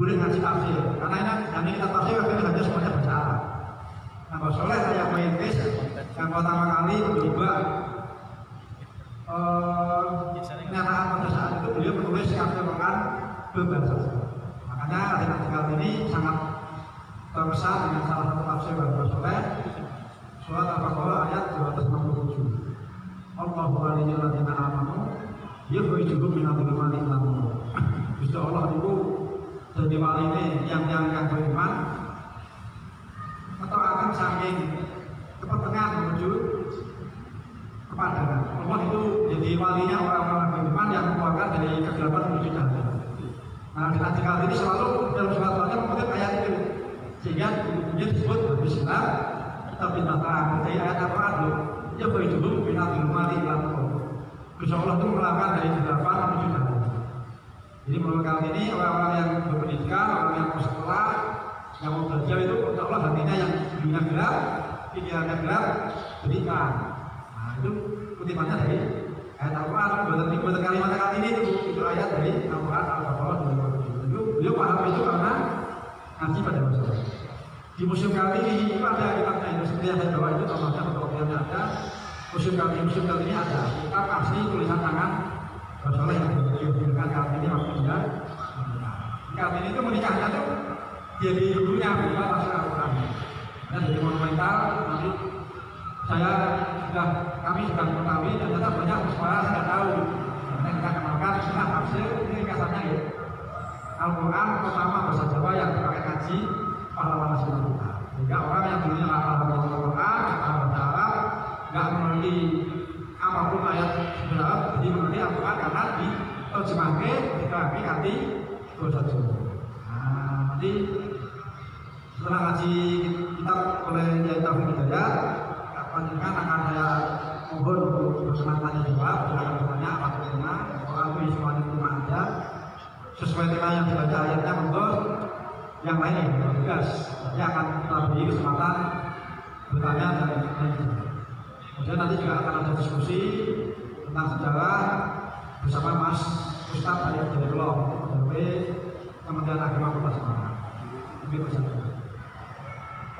boleh ngaji tafsir, karena ini kita tafsir akhirnya hanya semuanya baca Arab. Nah, Mbak Soleh kayak merintis yang pertama kali mencoba kenyataan pada saat itu beliau menulis kafir Quran berbahasa Jawa. Makanya artikel ini sangat terkesan dengan salah satu tafsir Mbak Soleh, surat Al-Baqarah ayat 267. Allahu waliyul ladzina amanu yukhrijuhum minadh dhulumati ila nur. Gusti Allah itu jadi wali ini yang beriman atau akan saking kepentingan menuju kepada Allah itu jadi walinya orang-orang beriman yang mengeluarkan dari kegelapan menuju cahaya. Nah, di artikel ini selalu dalam surat-suratnya mengutip ayat itu, sehingga kemudian disebut Bismillah tapi datang dari ayat Al-Quran ya dulu minat mati lalu. Insya Allah itu melakukan dari kegelapan menuju cahaya. Jadi menurut kali ini orang-orang yang berpendidikan, orang yang bersekolah, yang mau belajar itu insya Allah hatinya yang dunia gelap, pikirannya gelap, berikan. Nah itu kutipannya dari ayat Al-Quran. Buatan kalimat ini itu ayat dari Al-Quran Al-Baqarah 27. Beliau paham itu karena ngaji pada masa. Di museum kali ini itu ada kitabnya itu seperti yang saya bawa itu contohnya fotokopiannya ada. Museum kali ini ada kitab asli tulisan tangan Rasulullah yang diberikan kali ini waktu dia. Kali ini itu menikahnya tuh jadi gurunya bukan tafsir Al-Quran. Dan jadi monumental nanti kami sudah mengetahui dan ternyata banyak sekolah tidak tahu. Nah, kita kenalkan sudah tafsir ini kasarnya ya. Al-Quran pertama bahasa Jawa yang dipakai kaji pahlawan nasional kita. Sehingga orang yang dulunya hafal Al-Quran, hafal bahasa Arab, nggak mengerti apapun ayat sebenarnya, jadi mengerti Al-Quran karena diterjemahkan, diterangkan arti bahasa Jawa. Nah, nanti setelah ngaji kitab oleh Yai Taufik Hidayat, lanjutkan akan saya mohon untuk berkenan tanya jawab, silakan bertanya apapun tema, soal itu semuanya cuma aja, sesuai tema yang dibaca ayatnya monggo, yang lain tugas, saya akan kita beri kesempatan bertanya dan menjawab. Kemudian nanti juga akan ada diskusi tentang sejarah bersama Mas Ustadz Ali Abdullah dari Kementerian Agama Kota Semarang. Terima kasih.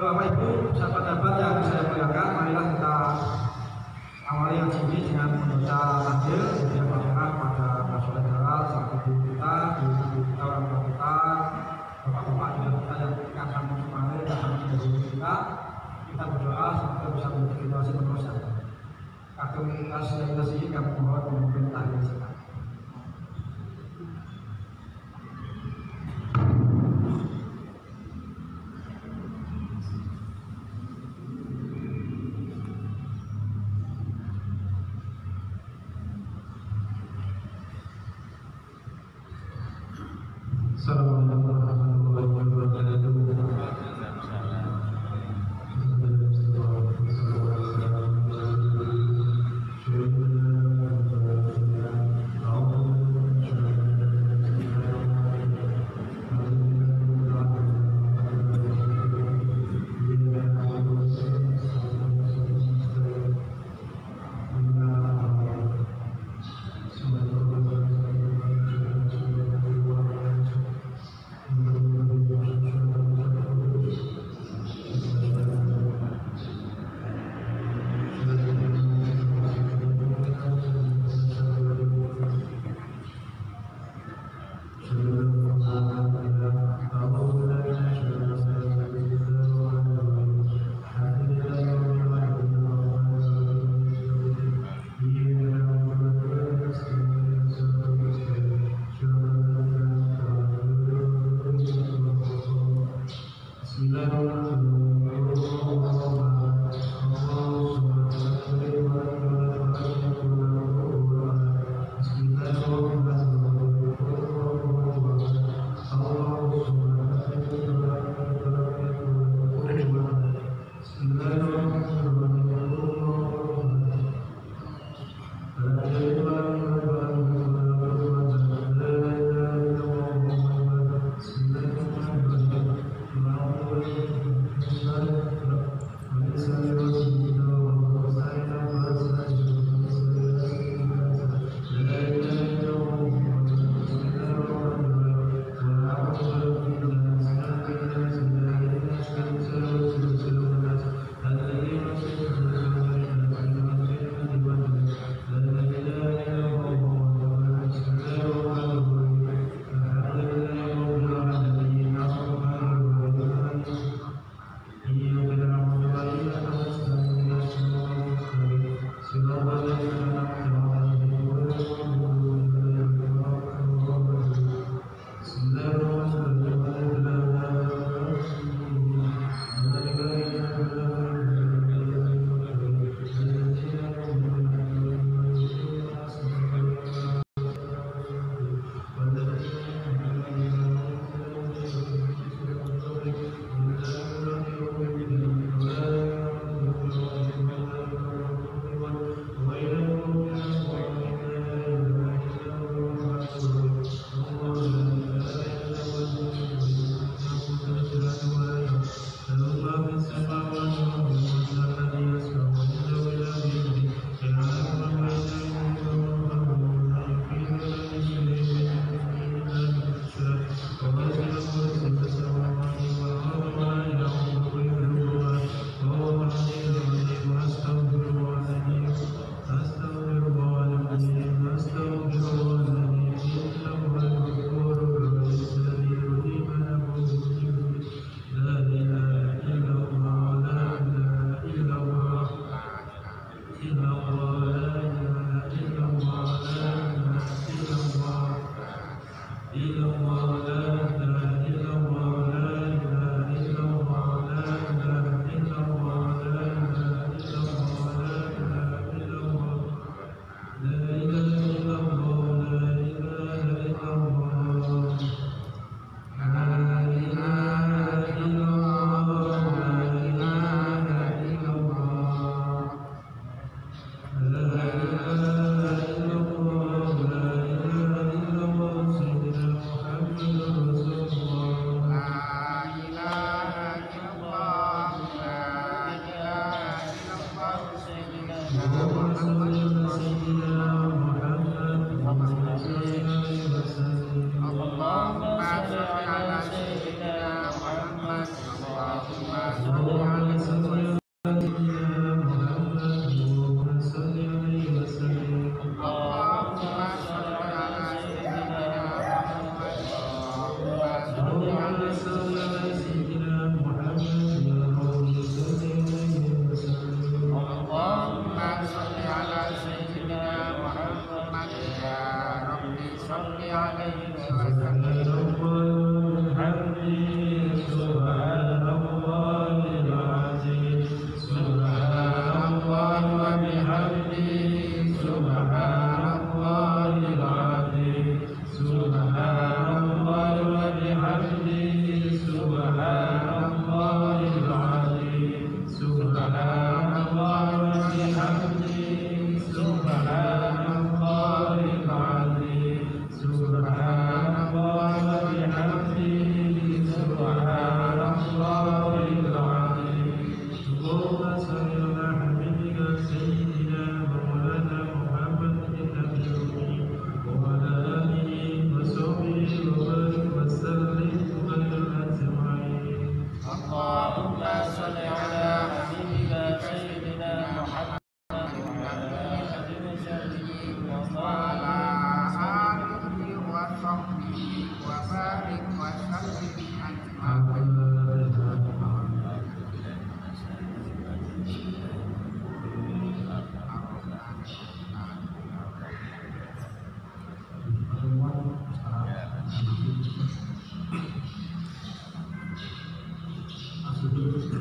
Bapak Ibu, sahabat-sahabat yang saya muliakan, marilah kita awali yang sini dengan membaca takbir, kemudian berdoa kepada Pak Soleh Jalal, selaku guru kita, guru kita, orang tua kita, bapak-bapak juga kita yang akan menemani dan akan menjadi guru kita. Kita berdoa semoga bisa menjadi generasi penerus yang baik. Kagum kita sudah sini kami mohon memimpin tahlilan kita. Assalamualaikum warahmatullahi wabarakatuh.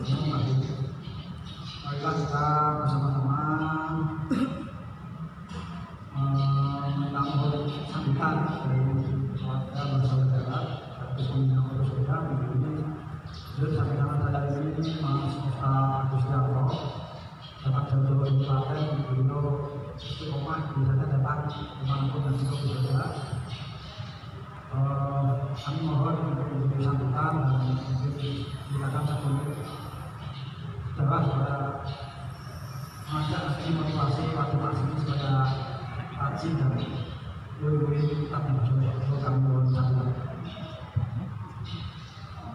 Marilah kita bersama-sama minta mohon sambutan dari keluarga bersaudara dari pembina bersaudara ini. Terus sampai tangan saya ini Mas Musta Gustianto, dapat jauh-jauh dari Klaten, beliau istiqomah biasanya datang dimanapun dan juga bersaudara. Kami mohon untuk memberi sambutan dan mungkin silakan sebelum jelas pada mengajak ngasih motivasi pada masing supaya rajin dan lebih tetap bersyukur. Kami mohon sambutan.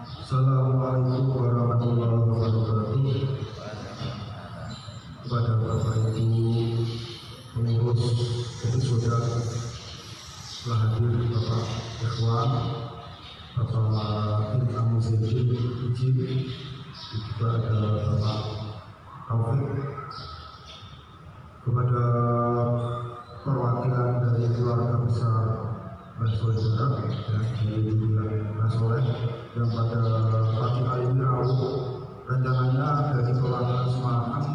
Assalamualaikum warahmatullahi wabarakatuh. Kepada Bapak Ibu pengurus episode telah hadir Bapak Ikhwan, Bapak Ilham Zaidin, juga ada Bapak Taufik, kepada perwakilan dari keluarga besar Basoleh dari Basoleh yang pada pagi hari ini rencananya dari keluarga Semarang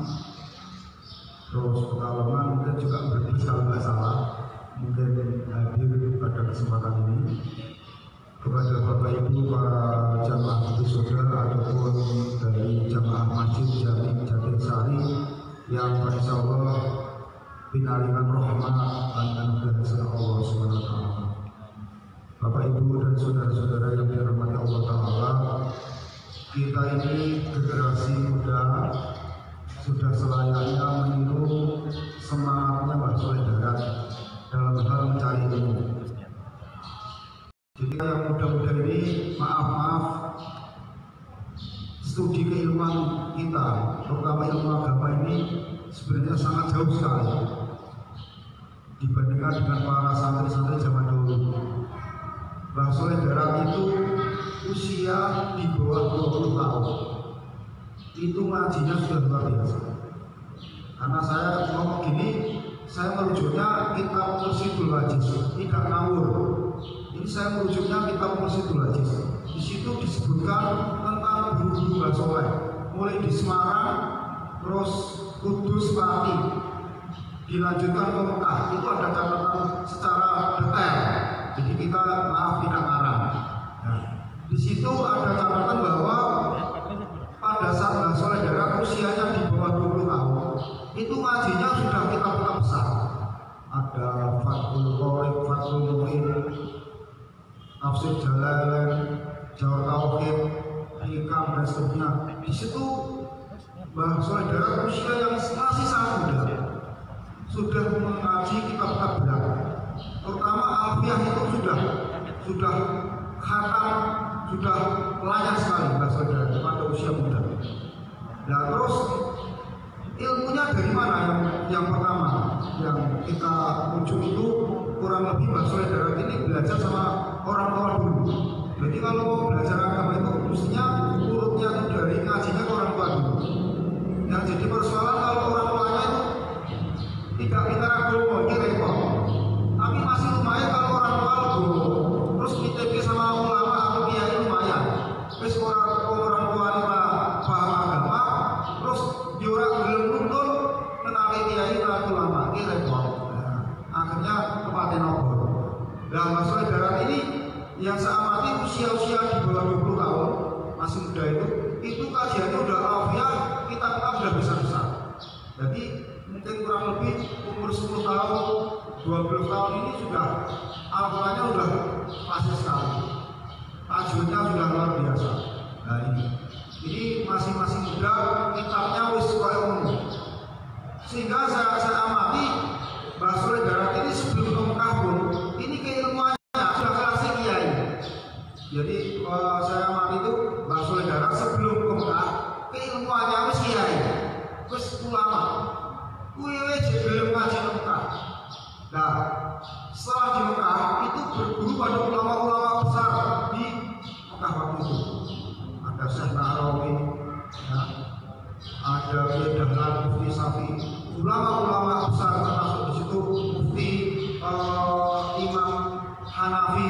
terus Pekalongan mungkin juga berbisa kalau nggak salah mungkin hadir pada kesempatan ini. Kepada Bapak Ibu para jamaah saudara ataupun dari jamaah Masjid Jatinsari yang insya Allah pinaringan rahmat dan anugerah Allah SWT. Bapak Ibu dan saudara-saudara yang dirahmati Allah Ta'ala, kita ini generasi muda sudah selayaknya meniru semangatnya Mbak Soleh Darat dalam hal mencari ilmu. Jadi yang muda-muda ini maaf studi keilmuan kita, terutama ilmu agama ini sebenarnya sangat jauh sekali dibandingkan dengan para santri-santri zaman dulu. Mbah Soleh Darat itu usia di bawah 20 tahun. Itu ngajinya sudah luar biasa. Karena saya ngomong gini, saya merujuknya kitab Mursyidul Aziz, tidak ngawur. Ini saya merujuknya kitab Mursyidul Aziz. Di situ disebutkan tentang guru-guru Mbah Soleh, mulai di Semarang, terus Kudus, Pati, dilanjutkan ke Mekah. Itu ada catatan secara detail. Jadi kita maaf tidak ngarang. Nah, di situ ada catatan bahwa pada saat Mbah Soleh Darat usianya di bawah 20 tahun, itu ngajinya sudah kitab-kitab besar. Ada Fathul Qorib, Fathul Mu'in, Tafsir Jalalain, Jawab Tauhid, Hikam dan seterusnya. Di situ Mbah Soleh Darat usia yang masih sangat muda sudah mengaji kitab-kitab berat. Terutama Alfiyah itu sudah khatam, sudah layak sekali Mbah Soleh Darat pada usia muda. Nah terus ilmunya dari mana? Yang pertama yang kita ujung itu kurang lebih Mbah Soleh Darat ini belajar sama orang tua dulu. Jadi kalau mau belajar agama itu mestinya urutnya itu dari ngajinya ke orang tua dulu. Yang jadi persoalan kalau orang tuanya itu tidak pintar agama, ini repot. Tapi masih lumayan kalau orang tua legowo, terus mitip sama ulama atau kiai lumayan. Terus orang tua ini paham agama, terus diorang belum nuntun menawi kiai atau ulama, ini repot. Akhirnya kepaten obor. Nah Mbah Soleh Darat ini yang saya amati usia-usia di bawah 20 tahun masih muda itu kajiannya udah alfiah, kita sudah besar-besar. Jadi mungkin kurang lebih umur 10 tahun, 12 tahun ini sudah alfiahnya sudah fasih sekali, tajwidnya sudah luar biasa. Nah ini masing-masing muda kitabnya wis kaya umum. Sehingga saya amati Mbah Soleh Darat ini sebelum ke Mekah pun ini keilmuannya sudah kelas kiai. Jadi saya amati itu Mbah Soleh Darat sebelum ke Mekah keilmuannya wis kiai, wis ulama. Kuwi belum ngaji ke Mekah. Nah, setelah di Mekah itu berguru pada ulama-ulama besar di Mekah waktu itu. Ada Syekh Narawi, ya, ada Kiai Dahlan, Mufti Safi, ulama-ulama besar termasuk di situ Mufti Imam Hanafi.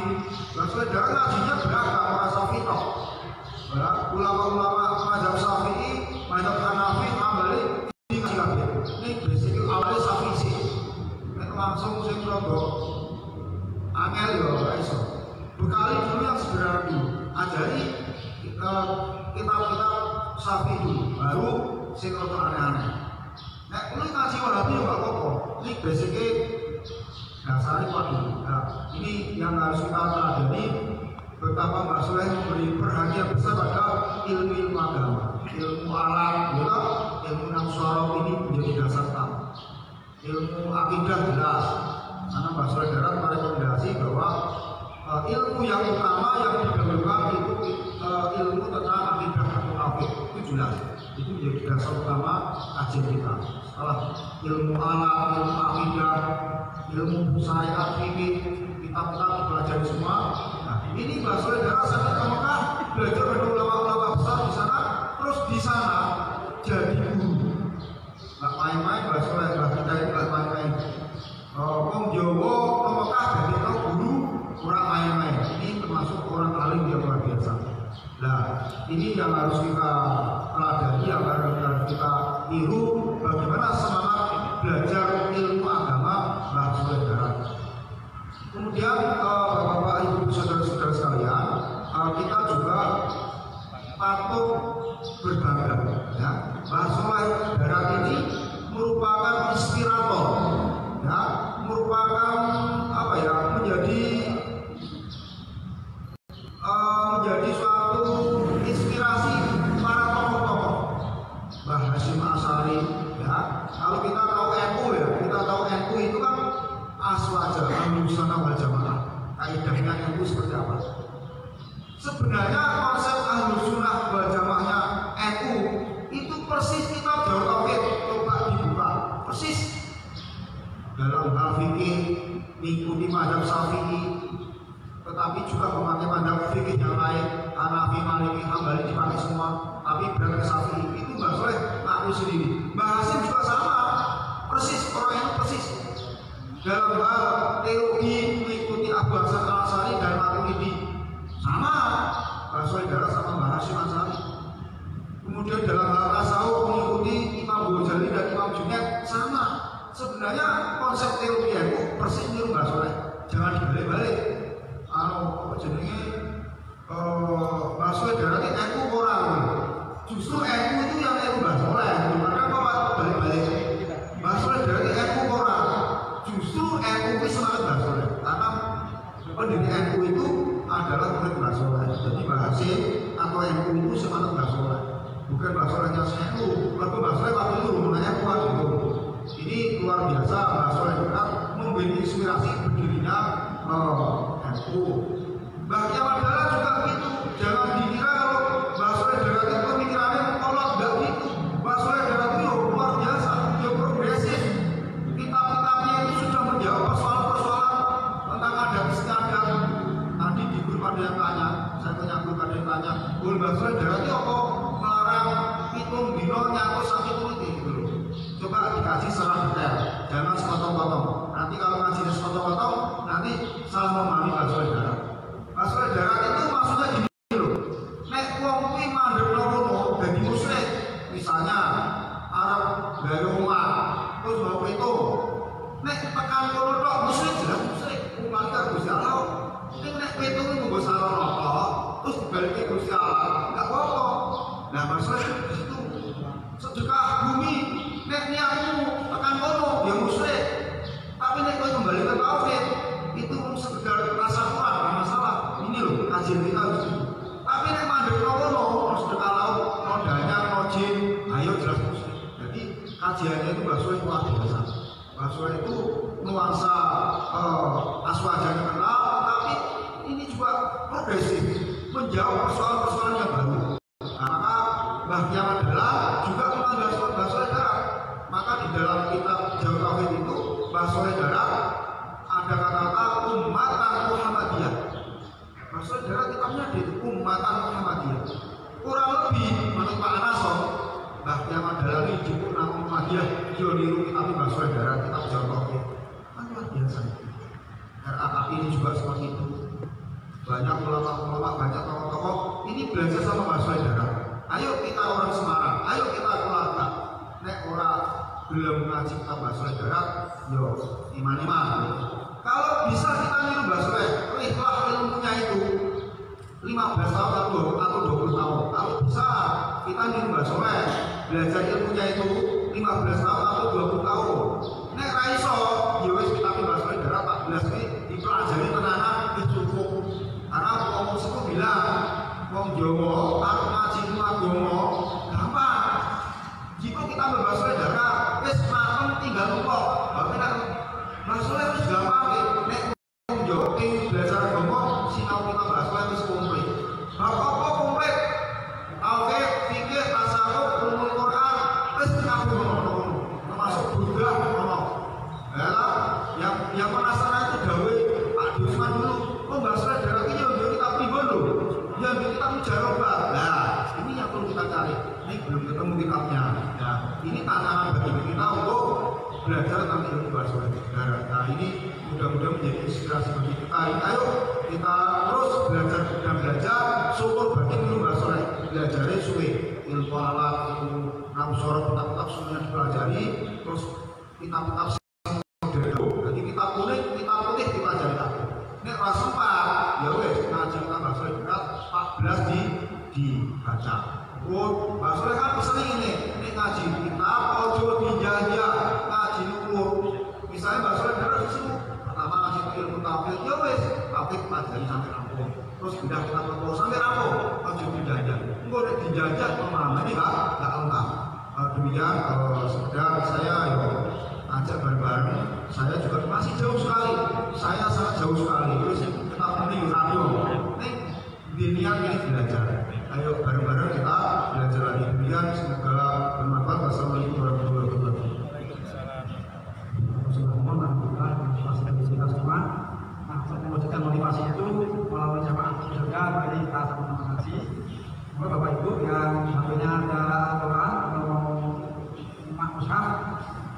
Mbah Soleh Darat ngajinya beragam, para Safi toh. Ulama-ulama mazhab Syafi'i ngajari kitab-kitab Syafi'i dulu, baru sing aneh-aneh. Nek kuwi ngaji Wahabi ya apa? Ini basicnya dasarnya padu. Nah, ini yang harus kita teladani betapa Mbak Soleh memberi perhatian besar pada ilmu agama, ilmu alam, ya, ilmu nafsu ini menjadi dasar utama. Ilmu akidah jelas, karena Mbak Soleh Darat merekomendasi bahwa ilmu yang utama yang didahulukan itu ilmu tentang akidah atau tauhid, itu jelas. Itu menjadi dasar utama kajian kita. Setelah ilmu alam, ilmu akidah, ilmu syariat, fikih, kitab-kitab dipelajari semua. Nah, ini Mbak Soleh Darat sampai ke Mekah belajar dari ulama-ulama besar di sana, terus di sana jadi guru. Nggak main-main Mbak Soleh, Mbak kita itu nggak main-main. Wong Jawa ke Mekah jadi tahu guru, orang main-main. Ini termasuk orang alim yang luar biasa. Nah, ini yang harus kita teladani, yang harus kita tiru bagaimana semangat belajar ilmu agama Mbak Soleh Darat. Kemudian Bapak Ibu saudara-saudara sekalian, kita juga patut berbangga, ya. Mbak Soleh Darat ini merupakan inspirator, ya, merupakan apa ya, menjadi suatu inspirasi para tokoh-tokoh. Mbah Hasyim Asy'ari, ya. Kalau kita tahu NU, ya, kita tahu NU itu kan aswaja, Ahlus Sunnah wal Jamaah. Kaidahnya NU seperti apa? Sebenarnya konsep Ahlus Sunnah wal Jamaahnya NU itu persis kitab Jawahir Tauhid. Coba dibuka, persis dalam hal fikih mengikuti mazhab Syafi'i, tetapi juga memakai mazhab fikih yang lain, Hanafi, Maliki, Hambali dipakai semua, tapi berangkat Syafi'i. Itu Mbak Soleh ngaku sendiri. Mbak Hasyim juga sama, persis, orang itu persis. Dalam hal teologi mengikuti Abu Hasan Al-Asy'ari dan Maturidi, sama Mbak Soleh Darat sama Mbah Hasyim Asy'ari. Kemudian dalam hal tasawuf mengikuti Imam Ghazali dan Imam Junaid, sama. Sebenarnya konsep teologi itu persis niru Mbak Soleh, jangan dibalik-balik. Apa jenenge Mbak Soleh Darat itu NU orang, justru NU itu yang NU Mbak Soleh. Karena kok balik-balik Mbak Soleh Darat itu NU orang, justru NU itu semangat Mbak Soleh. Karena pendiri NU itu adalah murid Mbak Soleh. Jadi Mbak Hasyim atau NU itu semangat Mbak Soleh, bukan Mbak Solehnya NU. Kalau Mbak Soleh waktu itu rumahnya kuat gitu. Ini luar biasa Mbak Soleh Darat memberi inspirasi berdirinya NU. Mbah Kemal Dahlan juga begitu. Jangan dikira kalau Mbah Soleh Darat itu pemikirannya kolot, enggak gitu. Mbah Soleh Darat itu luar biasa, dia progresif. Kitab-kitabnya itu sudah menjawab persoalan-persoalan tentang adat istiadat. Tadi di grup ada yang tanya, saya punya grup ada yang tanya, Mbah Soleh Darat itu apa melarang hitung dino nyatu sakit politik gitu loh. Coba dikasih secara detail, jangan sepotong-potong. Nanti kalau ngasih sepotong-potong, nanti salah memahami Mbah Soleh Darat. Mbah Soleh Darat itu maksudnya gini loh. Nek wong kuwi mandeg rono dadi musyrik, misalnya Arab gawe omah, terus mau itu. Nek tekan kono tok musyrik jelas musyrik. Umat karo Gusti Allah. Ning nek itu nggo salah tok, terus dibalike Gusti Allah, enggak apa-apa. Nah, Mbah Soleh di situ sedekah bumi, nek niatmu tekan kono ya musyrik. Tapi nek kowe kembali ke tauhid, itu sekedar rasa kurang, enggak masalah. Ini loh kajian kita di sini. Tapi nek mandek kono, sedekah laut, nodanya, nojin, ayo jelas musyrik. Jadi kajiannya itu Mbah Soleh luar biasa. Mbah Soleh itu nuansa aswajanya kenal, tapi ini juga progresif, menjawab persoalan-persoalan yang baru. Maka Mbah Kemal Dahlan juga mengambil Mbah Soleh Darat. Maka di dalam kitab Jawahir Tauhid itu Mbah Soleh Darat ada kata-kata ummatan Muhammadiyah. Mbah Soleh Darat kitabnya di ummatan Muhammadiyah. Kurang lebih menurut Pak Anason, Mbah Kemal Dahlan ini cukup nama Muhammadiyah. Dia niru kitab Mbah Soleh Darat, kitab Jawahir Tauhid. Kan luar biasa. RAKI ini juga seperti itu. Banyak ulama-ulama, banyak tokoh-tokoh ini belajar sama Mbah Soleh Darat. Ayo kita orang Semarang, ayo kita keluarga. Nek orang belum ngaji kitab Mbah Soleh Darat, yo iman-iman. Kalau bisa kita niru Mbah Soleh, lihatlah ilmunya itu. 15 tahun atau 20 tahun. Kalau bisa kita nih Mbak Soleh belajar ilmunya itu 15 tahun atau 20 tahun. Nek ra iso, ya wis kita Mbak Soleh darah 14 ini dipelajari tenanan cukup. Karena wong sepuh bilang, wong Jawa arep ngaji ilmu agama gampang. Jika kita Mbak Soleh darah wis matem tinggal lupa. Tapi nek Mbak Soleh wis gampang nek wong Jawa belajar agama sinau kita Mbak Soleh wis komplit. Apa komplit? Tauhid, fikih, tasawuf, ulumul Quran, wis kabeh ono. Termasuk Buddha ono. Ya, yang penasaran itu gawe Pak Dusman dulu. Oh Mbak Soleh darah iki yo kita pribon lho. Ya kita mujarabah. Nah, ini yang perlu kita cari. Ini belum ketemu kitabnya. Nah, ini tantangan bagi kita untuk belajar tentang ilmu Mbak Soleh darah. Nah, ini mudah-mudahan menjadi inspirasi bagi kita. Ayo kita terus belajar dan belajar. Syukur bagi ilmu Mbak Soleh belajarnya suwe ilmu alat, ilmu namsor, kitab-kitab semuanya dipelajari. Terus kitab-kitab jadi kita kuning, kita putih kita cari lagi. Nek ora sempat, ya wes ngaji kita Mbak Soleh berat 14 dibaca. Oh, Mbak Soleh kan pesan ini, nek ngaji kita ojo dijajah, ngaji ukur. Misalnya Mbak Soleh berat disuruh pertama ngaji ilmu tauhid, ya wes tauhid pelajari sampai rampung. Terus pindah kita ke sampai rampung, ojo dijajah. Engko nek dijajah pemahaman ini enggak lengkap. Demikian sekedar saya ajak bareng-bareng. Saya juga masih jauh sekali. Saya sangat jauh sekali. Terus kita mending radio. Ini niat ini belajar. Ayo bareng-bareng kita belajar lagi. Demikian semoga bermanfaat. Wassalamualaikum warahmatullahi wabarakatuh. Nah, untuk mewujudkan motivasi itu melalui jamaah surga, mari kita sama-sama ngaji. Semoga Bapak Ibu yang satunya ada Al-Quran atau mushaf,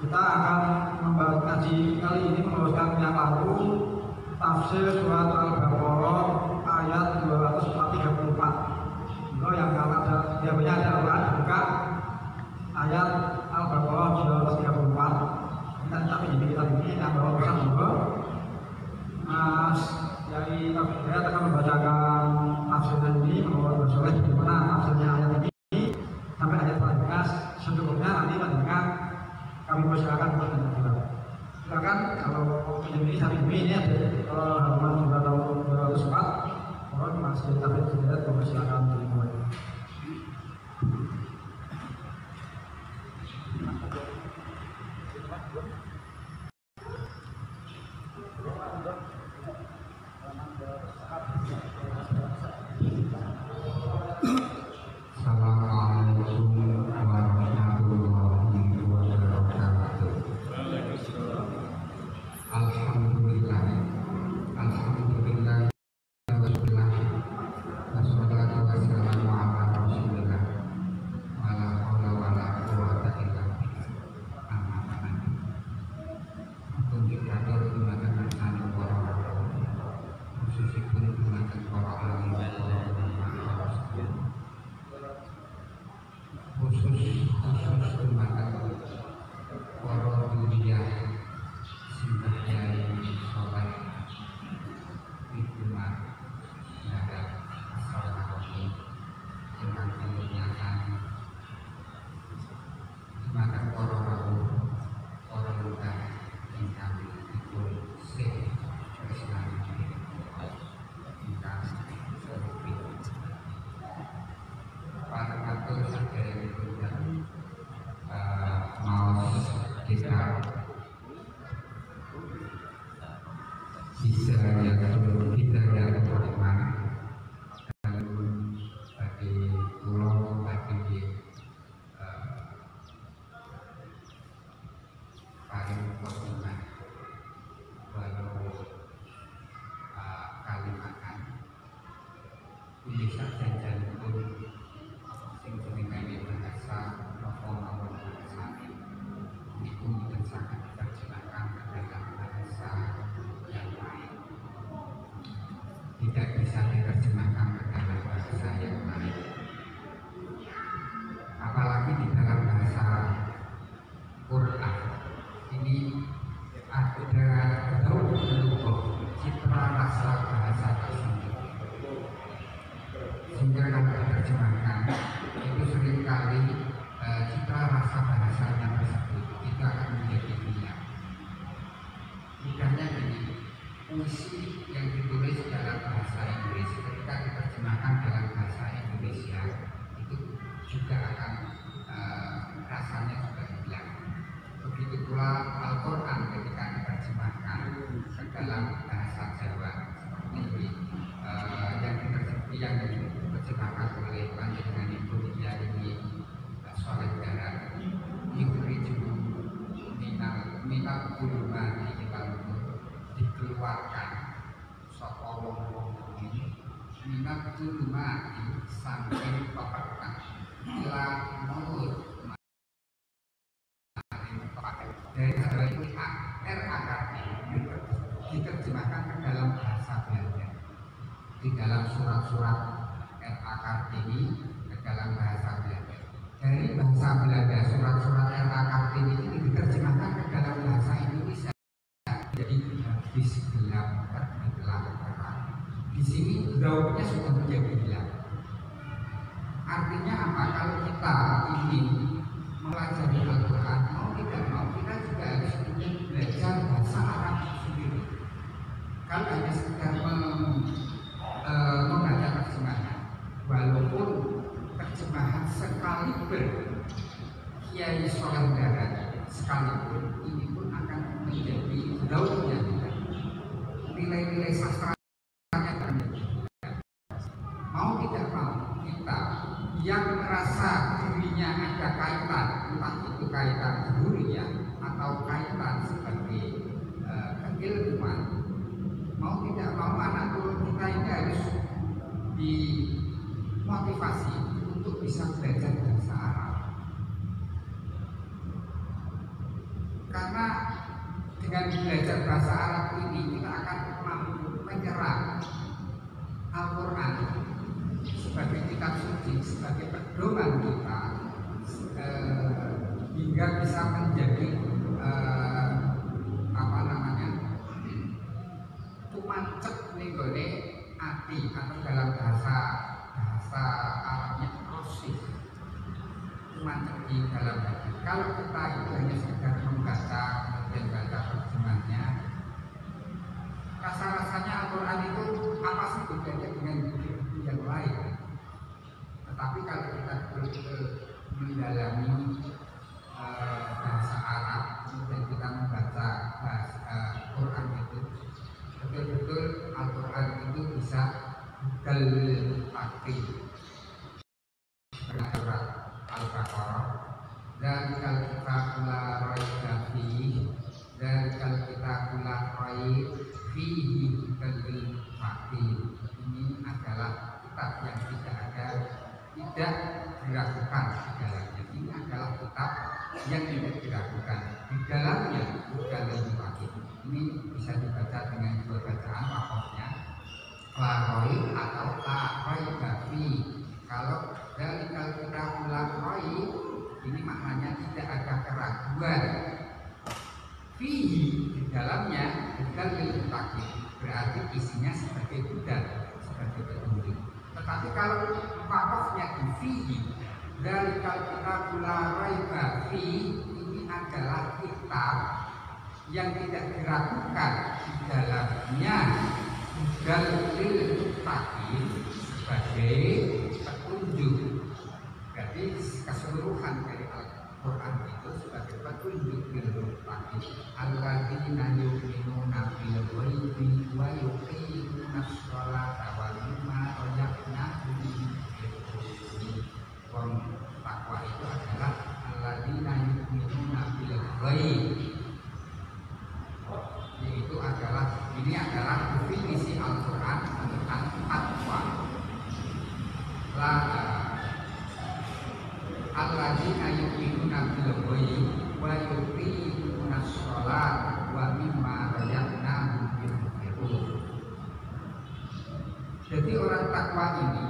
kita akan membahas ngaji kali ini meneruskan yang lalu tafsir surat Al-Baqarah ayat 234. Itu yang kalau ada dia punya ada Al-Quran buka ayat Al-Baqarah 234. Tapi jadi kita ini yang bawa pesan juga. Mas dari saya akan membacakan tafsirnya ini menurut Mbak Soleh bagaimana tafsirnya ayat ini sampai ayat selanjutnya. Secukupnya nanti mendengar kami persilakan untuk mendengar. Silakan kalau ini hari ini ada halaman 204 orang masih tafsir tidak persilakan dimulai. Assalamualaikum warahmatullahi wabarakatuh. Alhamdulillah. Alhamdulillah. Alhamdulillah. puisi yang ditulis dalam bahasa Inggris ketika diterjemahkan dalam bahasa Indonesia itu juga akan rasanya juga hilang. Begitu pula Al-Quran ketika diterjemahkan ke dalam bahasa Jawa seperti yang diterjemahkan oleh Panjenengan Ibu Yai Soleh Darat, Yukhriju minal zulumati ilal nur, dikeluarkan sapa wong-wong ini minal zulumati saking pepetan ila nur dari kata itu RAKT diterjemahkan ke dalam bahasa Belanda di dalam surat-surat RAKT ini ke dalam bahasa Belanda. Dari bahasa Belanda surat-surat RAKT ini diterjemahkan ke dalam bahasa Indonesia. Jadi habis gelap terang. Di sini daunnya sudah menjadi gelap. Artinya apa? Kalau kita ingin mempelajari Al-Quran, mau tidak mau kita juga harus belajar bahasa Arab sendiri. Kalau hanya sekedar membaca terjemahan, walaupun terjemahan sekalipun Kiai Soleh Darat sekalipun, ini pun akan menjadi daunnya nilai-nilai sastranya akan menjadi. Mau tidak mau kita yang merasa dirinya ada kaitan, entah itu kaitan durian atau kaitan sebagai keilmuan, mau tidak mau anak turun kita ini harus dimotivasi untuk bisa belajar bahasa Arab. Karena dengan belajar bahasa Arab ini kita akan mampu menyerap Al-Quran sebagai kitab suci, sebagai pedoman kita, hingga bisa menjadi tumancep nenggone ati, atau dalam bahasa Arabnya rosih, tumancep di dalam hati. Kalau kita itu hanya sekedar membaca kemudian baca terjemahnya, rasa-rasanya Al-Quran itu apa sih bedanya dengan buku yang lain? Tetapi kalau kita mendalami bahasa Arab, kemudian kita membaca Quran itu, betul-betul Al-Quran itu bisa pakai surat Al-Baqarah, dan kalau kita mulai dan kalau kita mulai fihi pakai, ini adalah kitab yang tidak diragukan di dalamnya. Ini adalah kitab yang tidak diragukan di dalamnya, bukan lebih pakai. Ini bisa dibaca dengan dua bacaan pokoknya, laroi atau laroi bafi. Kalau kita laroi, ini maknanya tidak ada keraguan. Fihi di dalamnya bukan lebih pakai, berarti isinya sebagai hudan, sebagai petunjuk. Tetapi kalau wakafnya di fihi, dari kalau kita laroi bafi, ini adalah kitab yang tidak diragukan di dalamnya dalil muttaqin sebagai petunjuk. Jadi keseluruhan dari Al-Quran itu sebagai petunjuk lil muttaqin alladzina yu'minuna bil ghaibi wa yuqimuna sholata wa mimma razaqnahum yunfiqun. Wong takwa itu adalah alladzina yu'minuna bil ghaibi. Yaitu ini adalah definisi Al-Quran tentang takwa. Alladzina yu'minuna bil ghaibi wa yuqimuna sholata wa mimma razaqnahum yunfiqun. Jadi orang takwa ini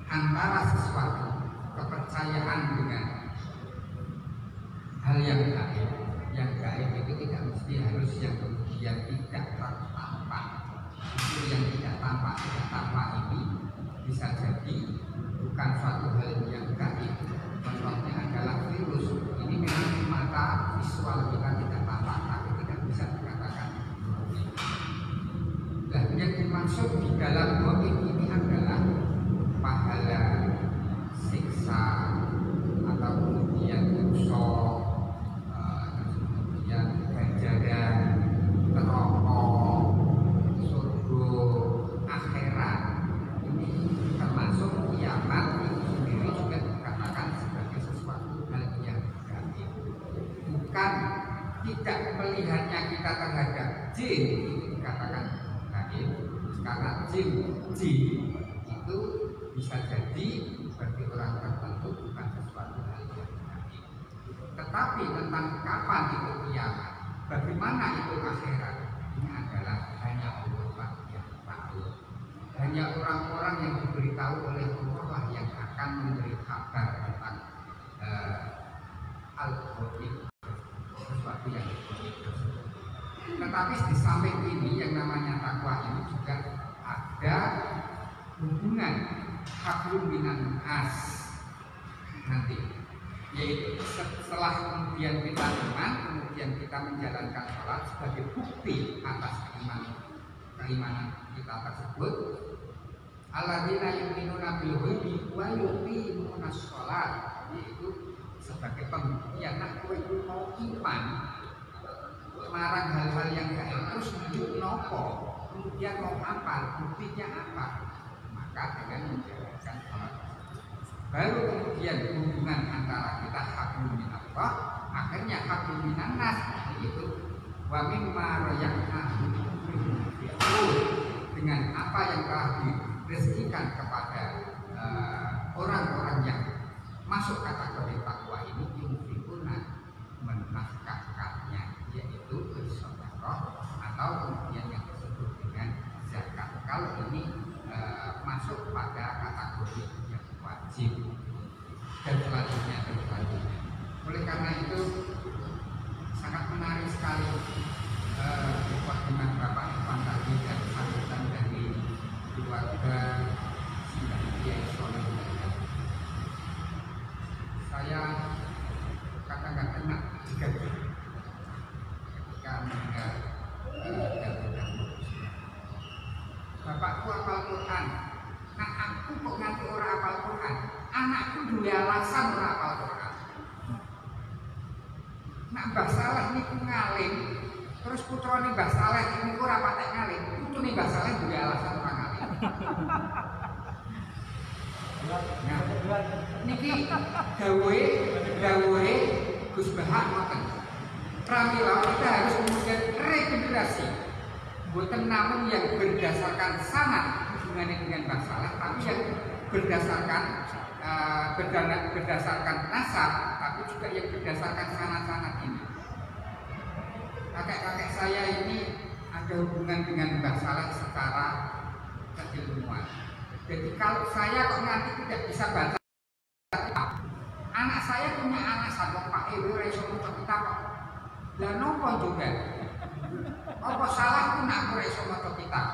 antara sesuatu kepercayaan dengan hal yang gaib. Yang gaib itu tidak mesti harus yang kemudian tidak tampak. Itu yang tidak tampak ini bisa jadi bukan suatu hal yang gaib. Contohnya adalah virus. Ini memang di mata visual kita tidak tampak, tapi tidak bisa dikatakan. jin itu bisa jadi bagi orang tertentu bukan sesuatu hal yang gaib. Tetapi tentang kapan itu kiamat, bagaimana itu akhirat, ini adalah hanya Allah yang tahu. Hanya orang-orang yang diberitahu oleh Allah yang akan memberi kabar tentang al-ghaib, sesuatu yang gaib. Tetapi di samping ini yang namanya takwa ini juga ada hubungan hablum minan nas nanti, yaitu setelah kemudian kita iman, kemudian kita menjalankan sholat sebagai bukti atas keimanan kita tersebut. Alladzina yu'minuna bil ghaibi wa yuqimunas sholat, yaitu sebagai pembuktian nak kowe mau iman melarang hal-hal yang gaib terus menunjuk nopo, kemudian mau apa, buktinya apa, maka dengan menjalankan sholat baru kemudian hubungan antara kita hablum minallah akhirnya hablum minan nas, yaitu wa mimma razaqnahu dengan apa yang telah direzekikan kepada orang-orang yang masuk kategori takwa ini, yunfikuna menafkahkannya, yaitu bersedekah atau kemudian yang disebut dengan zakat. Kalau ini masuk pada kategori yang wajib dan selanjutnya. Oleh karena itu sangat menarik sekali dengan Bapak Irfan tadi dan sambutan dari keluarga Singgah Kiai Soleh. Saya kadang-kadang enak juga ketika mendengar bapakku hafal Quran, nah aku kok nganti ora hafal Quran, anakku duwe alasan ora hafal Quran. Nak Mbah Saleh niku ngalim, terus putrane Mbah Saleh niku ora patek ngalim, putune Mbah Saleh duwe alasan ora ngalim. Nah, niki gawe Gus Bahak ngoten. Pramila kita harus kemudian regenerasi, bukan namun yang berdasarkan sanad hubungannya dengan Mbah Saleh, tapi yang berdasarkan nasab, tapi juga yang berdasarkan sanad-sanad ini. Kakek-kakek saya ini ada hubungan dengan Mbah Saleh secara keilmuan. Jadi kalau saya kok nanti tidak bisa baca, anak saya punya alasan, kok Pak Ewe reso maca kitab kok. Lah nopo juga? Apa salahku nak reso maca kitab?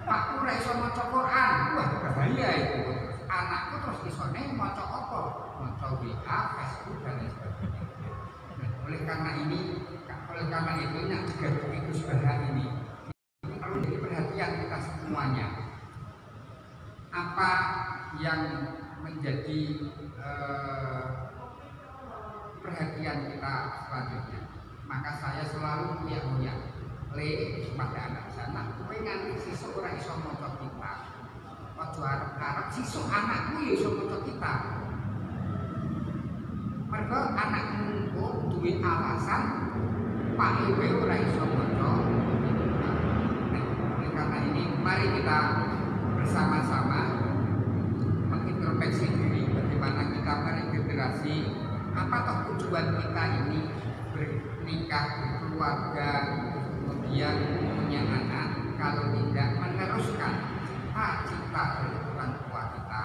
Pakku reso maca Quran. Wah, bahaya itu. Anakku terus isone maca apa? Maca WA, Facebook dan lain sebagainya. Oleh karena itu yang juga Gus Bahak ini perlu jadi perhatian kita semuanya. Apa yang menjadi perhatian kita selanjutnya? Maka saya selalu mulia pada anak sana, kowe nganti sesuk ora iso maca kitab. Aja arep sesuk anakku ya iso maca kitab. Mergo anakmu duwe alasan Pak Ewe ora iso maca. Oleh karena ini mari kita bersama-sama mengintrospeksi diri bagaimana kita meregenerasi apa toh tujuan kita ini bernikah, berkeluarga, kemudian punya anak, kalau tidak meneruskan cita-cita dari orang tua kita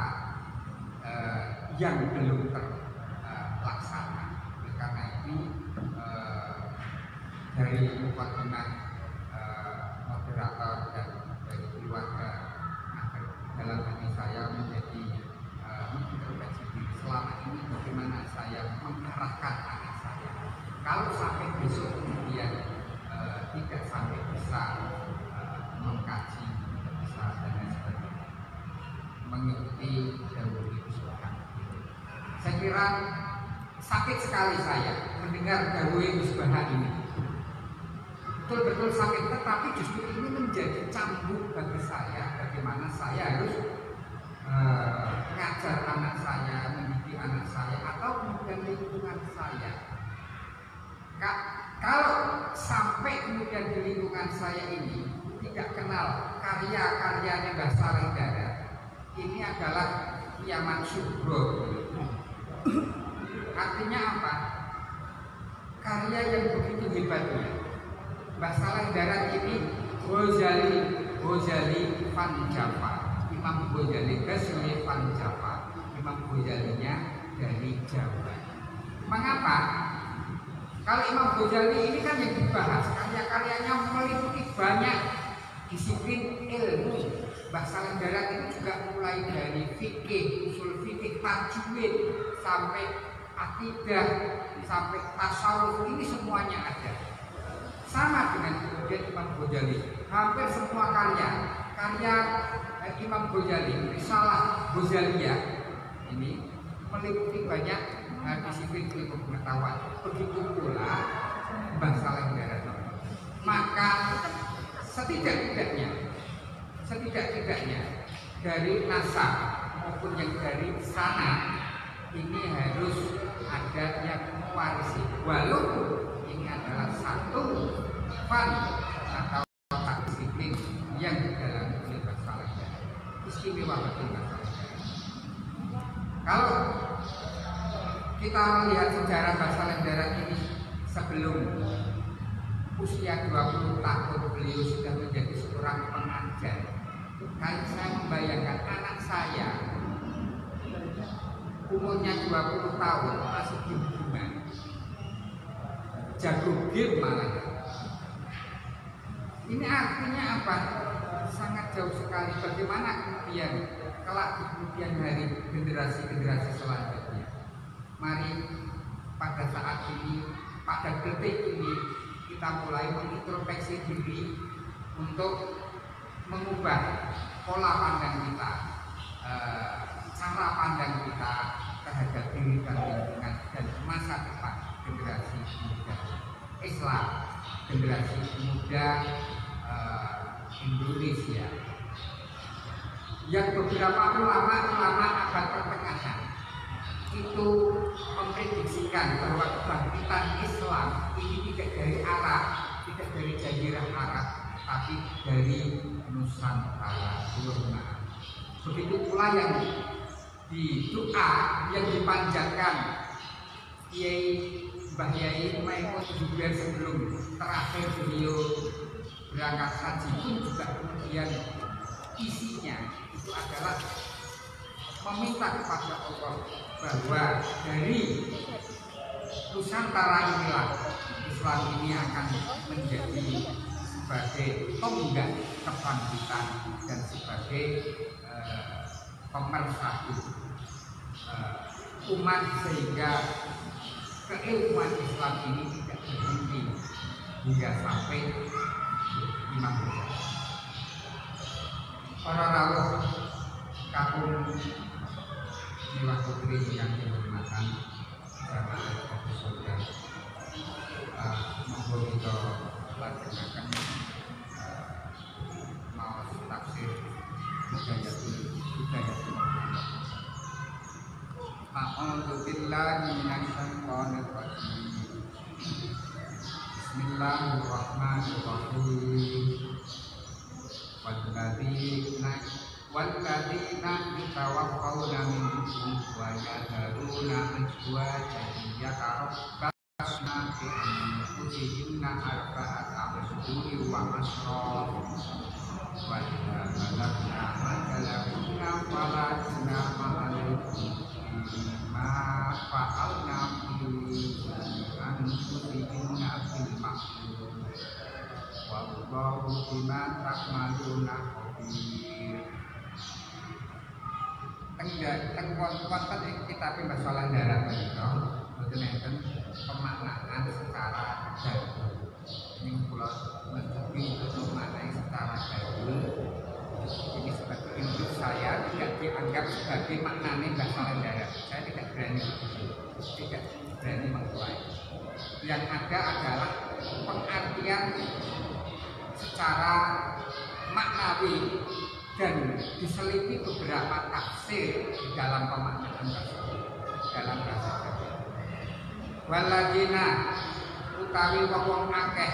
yang belum terlaksana. Oleh karena ini dari mukadimah moderator dan dari keluarga dalam hati saya menjadi mengintrospeksi diri selama ini bagaimana saya mengarahkan anak saya. Kalau sampai besok kemudian tidak sampai bisa mengkaji, bisa dan lain sebagainya, mengikuti jalur itu sudah. Saya kira sakit sekali saya mendengar dawuh Gus Bahak ini. Betul-betul sakit, tetapi justru ini menjadi cambuk bagi saya bagaimana saya harus mengajar anak saya, mendidik anak saya, atau kemudian lingkungan saya. Kalau sampai kemudian di lingkungan saya ini tidak kenal karya-karyanya Mbah Saleh Darat ini adalah kiamat subro. Artinya apa? Karya yang begitu hebatnya. Mbah Saleh Darat ini Ghazali Van Java, Imam Ghazali Van Java, Imam Ghazalinya dari Jawa. Mengapa? Kalau Imam Ghazali ini kan yang dibahas karya-karyanya meliputi banyak disiplin ilmu. Mbah Saleh Darat itu juga mulai dari fikih, usul fikih, tajwid sampai akidah, sampai tasawuf, ini semuanya ada. Sama dengan kemudian Imam Ghazali, hampir semua karya Imam Ghazali, Risalah Ghazaliyah ini meliputi banyak disiplin ilmu pengetahuan. Begitu pula Mbah Saleh Darat. Maka setidaknya dari nasab maupun yang dari sana ini harus ada yang mewarisi, walaupun ini adalah satu fan atau disiplin yang dalam Mbah Saleh Darat. Istimewa betul Mbah Saleh Darat. Kalau kita melihat sejarah Mbah Saleh Darat ini sebelum usia 20 tahun beliau sudah menjadi seorang pengajar. Kalau saya membayangkan anak saya umurnya 20 tahun masih game-gamean, jago game malah. Ini artinya apa? Sangat jauh sekali. Bagaimana kemudian kelak di kemudian hari generasi-generasi selanjutnya? Mari pada saat ini, pada detik ini, kita mulai mengintrospeksi diri untuk mengubah pola pandang kita, cara pandang kita terhadap diri dan lingkungan dan masa depan generasi muda Islam, generasi muda Indonesia. Yang beberapa ulama abad pertengahan itu memprediksikan bahwa kebangkitan Islam ini tidak dari Arab, tidak dari Jazirah Arab, tapi dari Nusantara. Begitu pula yang di doa yang dipanjatkan Mbah Yai Maimun Zubair sebelum terakhir beliau berangkat haji pun juga kemudian isinya itu adalah meminta kepada Allah bahwa dari Nusantara inilah Islam ini akan menjadi sebagai tonggak kebangkitan dan sebagai pemersatu umat, sehingga keilmuan Islam ini tidak berhenti hingga sampai Imam Ghazali. Para rawuh kakung Milah putri yang dihormatan jamaah saudara, monggo kita laksanakan maos tafsir Hidayatul. A'udzu billahi minasy syaithanir rajim. Bismillahirrahmanirrahim. Walladzina yatawaffawna minkum wa yadharuna azwajan yatarabbasna bi anfusihinna arba'ata ashhurin wa ashra wa idza balagna ajalahunna fala junaha 'alaykum ma fa'alna fi anfusihinna bil ma'ruf wallahu bima ta'maluna khabir. Wonten ing kitab Mbah Saleh Darat menika boten enten pemaknaan secara daging. Ini kula mencobi untuk memaknai secara daging. Ini sebagai ilmu saya tidak dianggap sebagai maknanya Mbah Saleh Darat. Saya tidak berani mengklaim. Yang ada adalah pengertian secara maknawi dan diselipi beberapa tafsir di dalam pemaknaan tersebut dalam bahasa Jawa. Waladina utawi wong akeh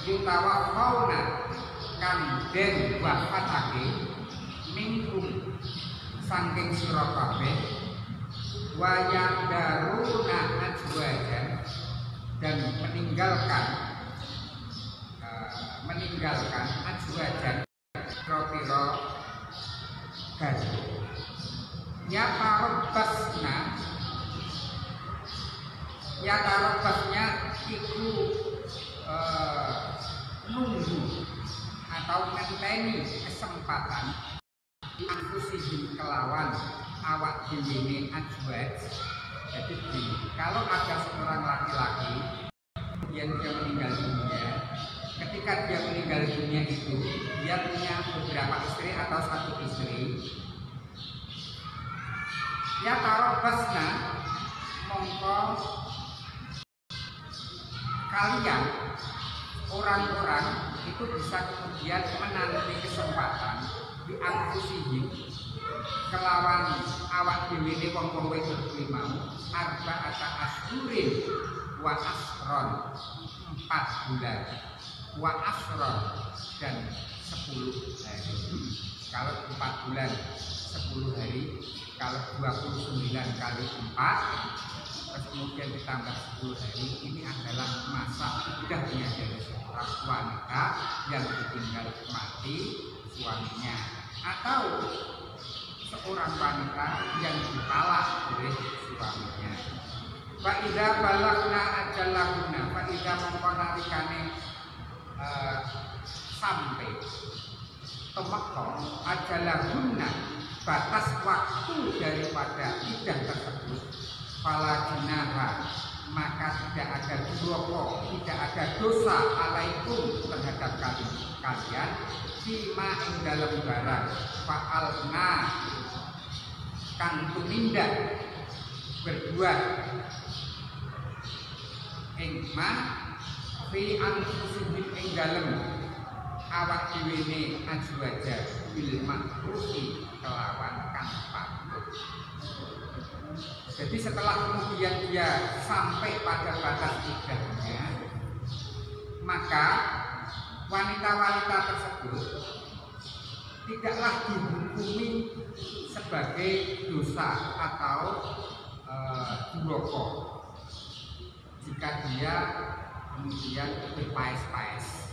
yutawafauna kang den wafatake minkum saking sira kabeh wa yaqdaruna ajwajan dan meninggalkan ajwajan pira-pira gaji ya tarobasnya iku nunggu atau ngenteni kesempatan angkusihim kelawan awak dhewe ajwaj. Jadi kalau ada seorang laki-laki yang dia meninggal dunia, ketika dia meninggal dunia itu dia punya beberapa istri atau satu istri, ya tarobasna mongko kalian orang-orang itu bisa kemudian menanti kesempatan diangkusihim kelawan awak dhewe ne wong-wong wedok kuwi mau arba'ata ashurin wa asron 4 bulan wa asron dan 10 hari. Kalau 4 bulan 10 hari, kalau 29 kali 4 kemudian ditambah 10 hari, ini adalah masa iddahnya dari seorang wanita yang ditinggal mati suaminya atau seorang wanita yang ditalak oleh suaminya. Fa idza balagna ajalahunna, fa idza mengkonalikane sampai temekong ajalahunna batas waktu daripada iddah tersebut, fala junaha maka tidak ada dosa, tidak ada dosa alaikum terhadap kalian fima ing dalam barang fa'alna kang tumindak berbuat ing ma fi anfusihim ing dalem awak dhewe ne ajwaja bil makruhi kelawan kang patut. Jadi setelah kemudian dia sampai pada batas iddahnya, maka wanita-wanita tersebut tidaklah dihukumi sebagai dosa atau duraka jika dia kemudian berpaes-paes.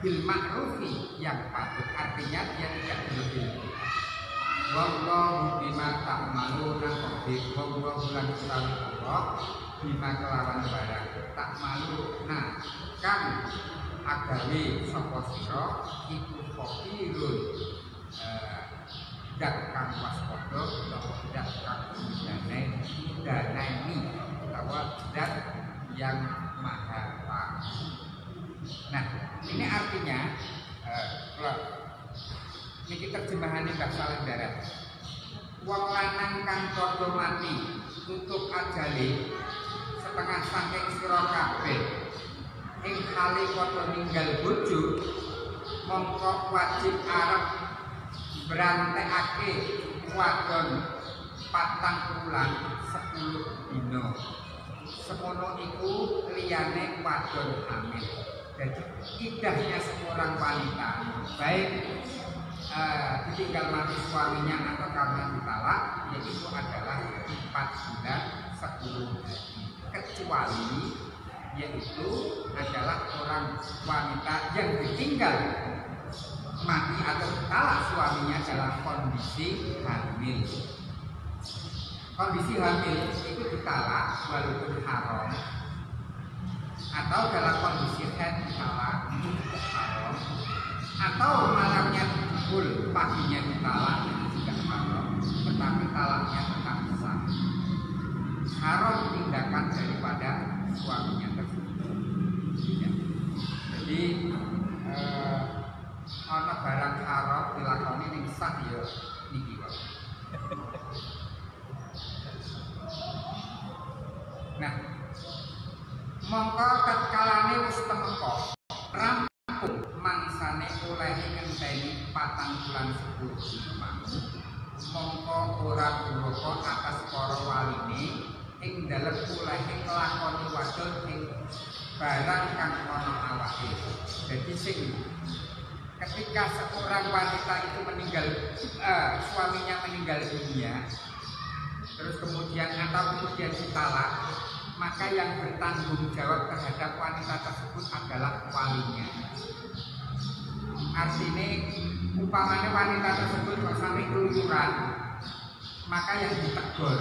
Bil ma'rufi yang patut, artinya dia tidak berlebihan. Wallahu bima ta'maluna khabir. Wallahu lan utawi Allah bima kelawan barang ta'maluna kang agawe sapa sira iku khabirun dak kang waspada utawa dak kang danani utawa dak yang maha tahu. Nah, ini artinya niki terjemahannya Mbak Saleh Darat. Wong lanang kang padha mati tutup ajale setengah saking sira kabeh ing kali padha ninggal bojo mongko wajib arep brantekake wadon 40 bulan 10 dina. Semono iku liyane wadon hamil. Jadi iddahnya seorang wanita baik ditinggal mati suaminya atau karena ditalak, yaitu adalah 4 bulan 10 hari, kecuali yaitu adalah orang wanita yang ditinggal mati atau ditalak suaminya dalam kondisi hamil. Kondisi hamil itu ditalak walaupun haram, atau dalam kondisi haid ditalak itu juga haram, atau malamnya dikul paginya ditalak itu juga haram, tetapi talaknya tetap sah. Haram tindakan daripada suaminya tersebut. Ya. Jadi ana barang haram dilakoni ning sah ya niki kok. Nah, mongko ketkalane wis temeka rampung mangsane oleh ngenteni 4 bulan 10 dina mongko ora duraka atas para waline ing dalem oleh nglakoni wadon ing barang kang ana awake. Jadi sing ketika seorang wanita itu meninggal, suaminya meninggal dunia, terus kemudian ditalak, maka yang bertanggung jawab terhadap wanita tersebut adalah walinya. Artinya umpamanya wanita tersebut sampai keluyuran, maka yang ditegur,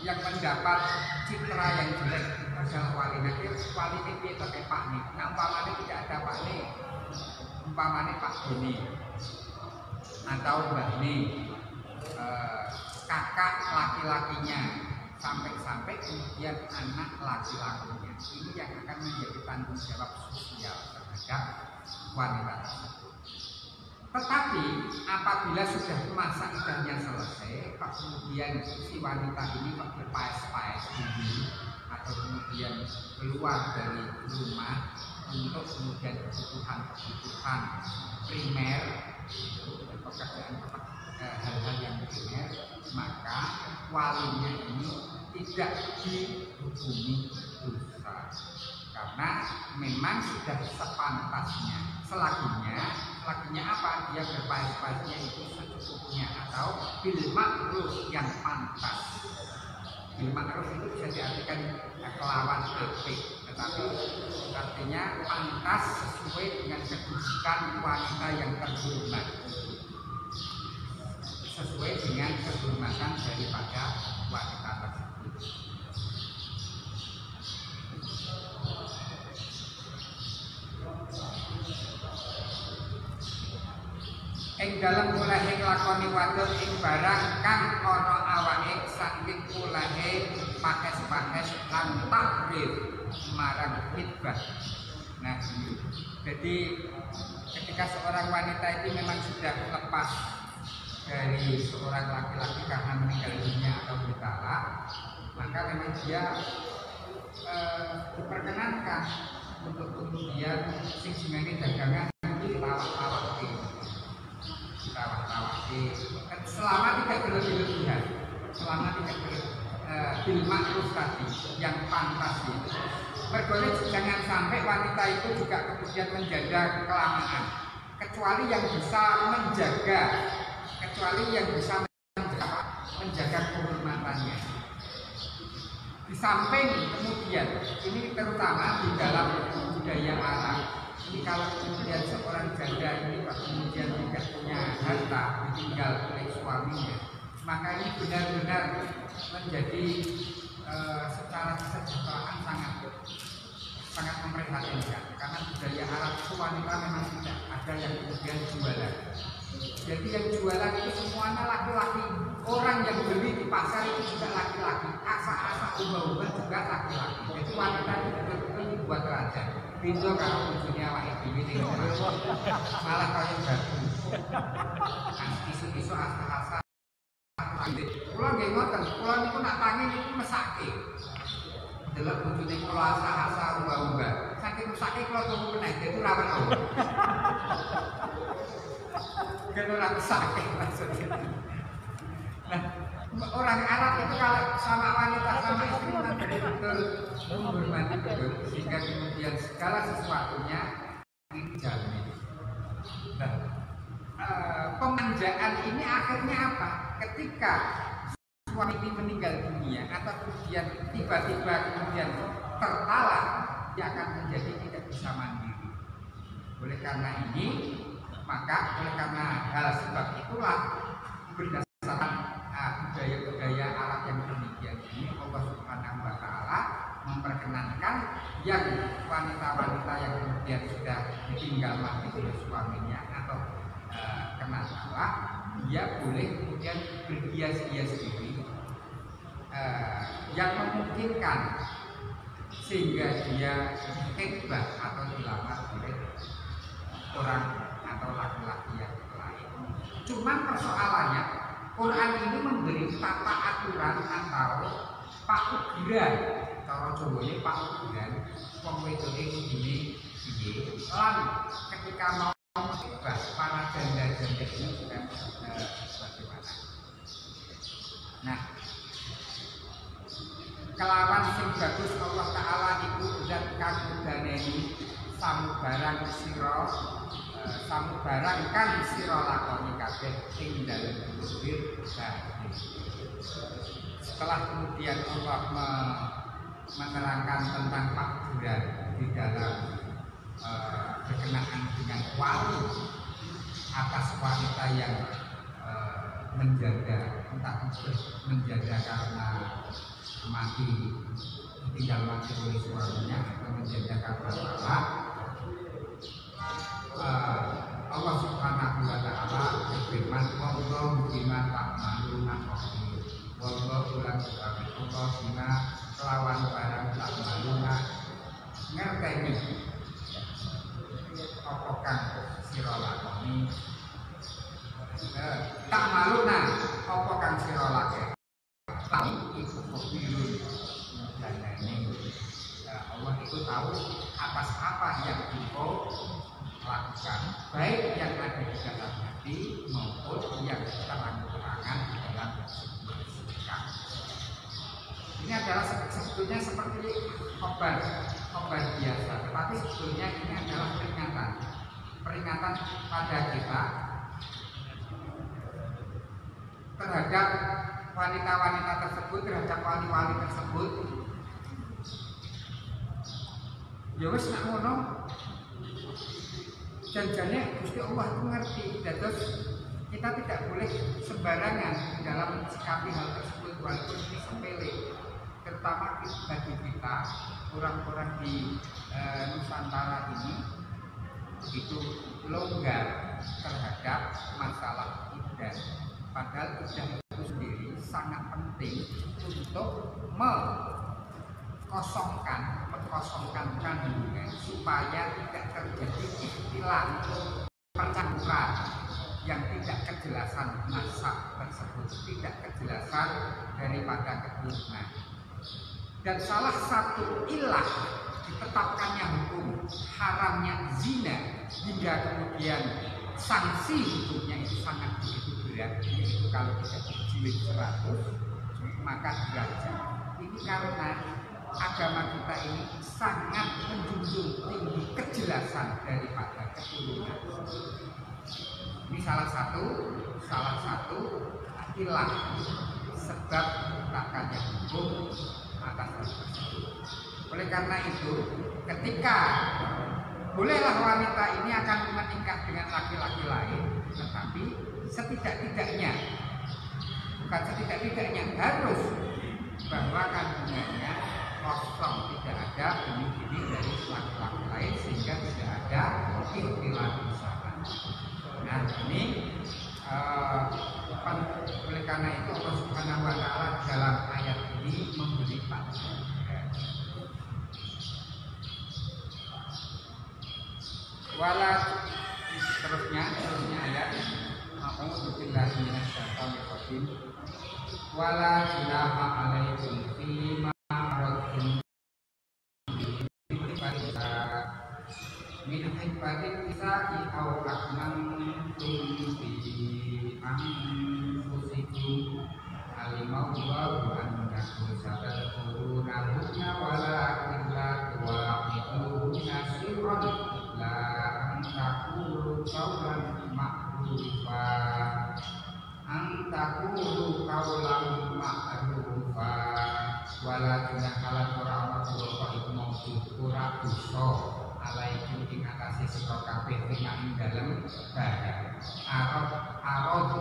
yang mendapat citra yang jelek adalah walinya. Walinya dia pakai Pak nih. Nah umpamanya tidak ada Pak nih, umpamanya Pak Doni atau Mbak nih, kakak laki-lakinya, sampai kemudian anak laki-lakinya, ini yang akan menjadi tanggung jawab sosial terhadap wanita tersebut. Tetapi apabila sudah masa iddahnya selesai, kemudian si wanita ini berpaes-paes dulu atau kemudian keluar dari rumah untuk kemudian kebutuhan primer, pekerjaan hal-hal yang primer, maka walinya ini tidak dihukumi dosa karena memang sudah sepantasnya. Selaginya apa? Dia berpaes-paesnya itu secukupnya atau bil ma'ruf yang pantas. Bil ma'ruf itu bisa diartikan kelawan apik, tetapi artinya pantas sesuai dengan kedudukan wanita yang terhormat, sesuai dengan kehormatan daripada wanita tersebut. Ing dalam mulahe nglakoni wadon ing barang kang ana awake saking mulahe pakes-pakes lan takrif marang khidbah. Nah, jadi ketika seorang wanita itu memang sudah lepas dari seorang laki-laki karena meninggal dunia atau ditalak, maka memang dia diperkenankan untuk kemudian sing jenenge dagangan ditawak-tawak selama tidak berlebihan, selama tidak bil ma'ruf tadi yang pantas itu. Bergolek jangan sampai wanita itu juga kemudian menjaga kelamaan, kecuali yang bisa menjaga kehormatannya. Di samping kemudian ini terutama di dalam budaya Arab. Ini kalau kemudian seorang janda ini kemudian tidak punya harta ditinggal oleh suaminya, maka ini benar-benar menjadi secara kesejahteraan sangat memprihatinkan. Karena budaya Arab itu wanita memang tidak ada yang kemudian jualan. Jadi yang jualan itu semuanya laki-laki. Orang yang beli di pasar itu juga laki-laki. Asa-asa ubah-ubah juga laki-laki. Jadi wanita itu betul-betul dibuat raja. Pintu kalau ujungnya awak ini malah kaya bagus. Isu-isu asa-asa. Kula nggih ngoten, kula niku nak tangi niku mesake. Delok bojone kula asa-asa ubah-ubah. Saking mesake kula tunggu meneh dadi ora weruh. Kan ora mesake maksudnya. Nah, orang Arab itu kalau sama wanita sama istri betul menghormati betul, sehingga kemudian segala sesuatunya dijamin. Nah, pemanjaan ini akhirnya apa? Ketika suami ini meninggal dunia atau kemudian tiba-tiba kemudian tertalak, dia akan menjadi tidak bisa mandiri. Oleh karena ini, maka oleh karena hal sebab itulah berdasarkan budaya-budaya Arab yang demikian ini, Allah Subhanahu wa Ta'ala memperkenankan yang wanita-wanita yang kemudian sudah ditinggal mati oleh suaminya atau kena talak, dia boleh kemudian berhias-hias diri yang memungkinkan sehingga dia khidbah atau dilamar oleh orang atau laki-laki yang lain. Cuman persoalannya Quran ini memberi tata aturan atau paukuran, cara Jawanya paukuran, wong wedoke kudune piye. Lan ketika mau khidbah para janda-janda ini juga bagaimana. Nah, kelawan sing bagus Allah Ta'ala iku zat kang daneni samubarang sira samubarang kang sira lakoni kabeh ing dalem zikir batin. Setelah kemudian Allah menerangkan tentang takbiran di dalam berkenaan dengan wali atas wanita yang menjaga, entah itu menjaga karena mati tinggal mati oleh suaminya atau menjaga karena salah. Allah Subhanahu wa Ta'ala berfirman, wallahu bima ta'maluna khabir. Wallahu lan Allah bima kelawan barang ta'maluna ngerteni apa kang sira lakoni. Ta'maluna apa kang sira lakoni. Tapi iku khabirun dan Allah itu tahu atas apa yang engkau lakukan, baik yang ada di dalam hati maupun yang terang-terangan di dalam sikap. Ini adalah sebetulnya seperti obat biasa, tetapi sebetulnya ini adalah peringatan pada kita terhadap wanita-wanita tersebut, terhadap wali-wali tersebut. Ya wis nak ngono, janjane Gusti Allah itu ngerti, terus kita tidak boleh sembarangan dalam sikapi hal tersebut walaupun ini sepele, terutama bagi kita orang-orang di Nusantara ini begitu longgar terhadap masalah ibadah. Padahal ibadah itu sendiri sangat penting untuk mengkosongkan kandungan supaya tidak terjadi istilah percampuran yang tidak kejelasan nasab tersebut, tidak kejelasan daripada keturunan. Dan salah satu ilah ditetapkannya hukum haramnya zina hingga kemudian sanksi hukumnya itu sangat begitu berat, yaitu kalau tidak dijilid 100 maka derajat. Ini karena agama kita ini sangat menjunjung tinggi kejelasan daripada keturunan. Ini salah satu ilah sebab ditetapkannya hukum atas tersebut. Oleh karena itu, ketika bolehlah wanita ini akan menikah dengan laki-laki lain, tetapi setidak-tidaknya harus bahwa kandungannya kosong, tidak ada benih-benih dari laki-laki lain sehingga tidak ada ikhtilat di sana. Nah ini oleh karena itu Allah Subhanahu wa Ta'ala dalam ayat ini memberi panduan. Wala terusnya ayat A'udzubillahi minasyaitonir rajim. Wala junaha 'alaikum fima aradtum min hibbatin nisa'i aw aknantum fi anfusikum alimallahu annakum satadkhulunahunna walakin la tuwaqi'uhunna sirran la antakulu qawlan ma'rufa wala junakalan ora iku maksud ora dosa alaikum ing atase sira kabeh ing dalem barang arad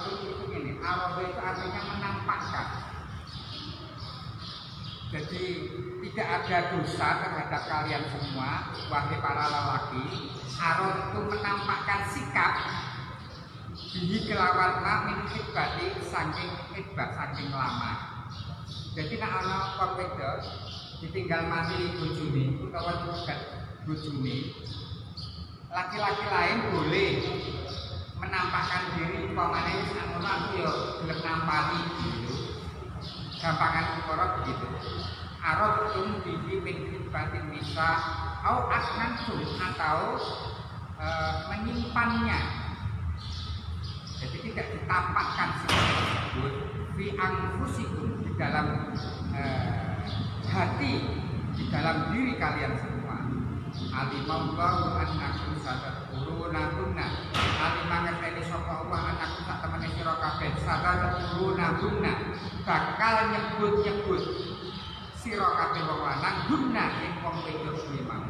itu gini, arad itu artinya menampakkan. Jadi tidak ada dosa terhadap kalian semua, wahai para lelaki. Arad itu menampakkan sikap bihi kelawan min hibati saking hibbat saking lama. Jadi nek ana wong wedok ditinggal mati bojone utawa diugat bojone, laki-laki lain boleh menampakkan diri umpamane wis ngono aku ya gelem nampani gitu. Gampangan ukara begitu. Aradtum bihi min hibbatin nisa au asnantum atau menyimpannya. Jadi tidak ditampakkan seperti tersebut fi anfusikum di dalam hati, di dalam diri kalian semua. Alimallahu annakum satadkurunahunna, alimah ngerteni sapa Allah annakum sak temene sira kabeh satadkurunahunna, bakal nyebut-nyebut sira kabeh wong lanang guna ing wong wedok kuwi mau.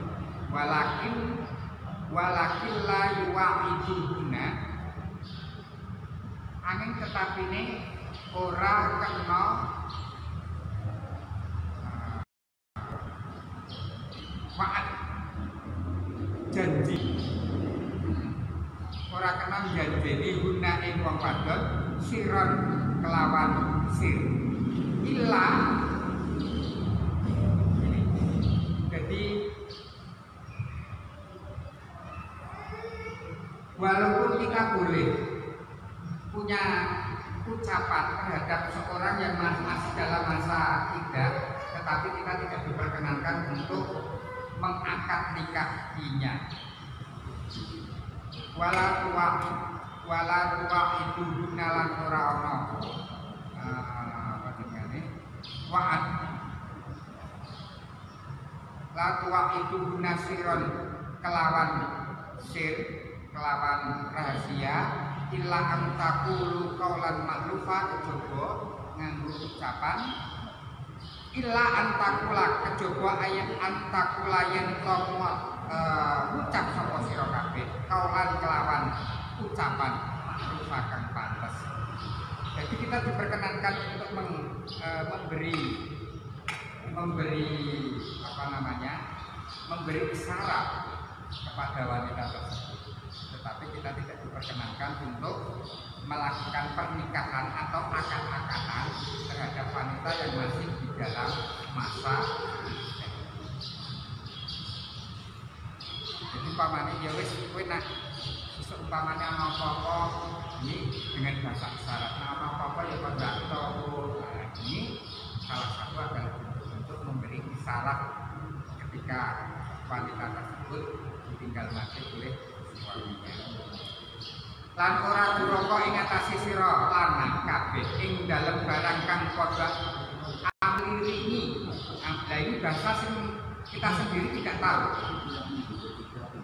Walakin la yuwa'iduna, angin tetapine ora kena wa'ad janji, ora kena janjeni guna ing wong wadon siron kelawan sir illa. Jadi walaupun kita boleh punya ucapan terhadap seorang yang masih dalam masa iddah, tetapi kita tidak diperkenankan untuk mengakad nikahinya. Wala tuwa itu gunalan ora ono apa namanya wa'ad. La tuwa itu gunasiron kelawan sir, kelawan rahasia, illa antakulu kaulan maklufa, kejaba nganggo ucapan, illa antakula kejaba ayat antakula yen tomo ucap sapa sira kabeh kaulan kelawan ucapan maklufa kang pantes. Jadi kita diperkenankan untuk memberi isyarat kepada wanita tersebut, tetapi kita tidak diperkenankan untuk melakukan pernikahan atau akad-akadan terhadap wanita yang masih di dalam masa. Jadi umpamanya ya wis kowe nak seumpamanya ana apa-apa ini dengan bahasa isyarat, ana apa-apa ya kok ndak tahu. Ini salah satu adalah untuk memberi isyarat ketika wanita tersebut ditinggal mati oleh suaminya. Lan ora duraka ing atase sira lanang kabeh ing dalem barang kang padha amlirini. Nah, ini bahasa sing kita sendiri tidak tahu.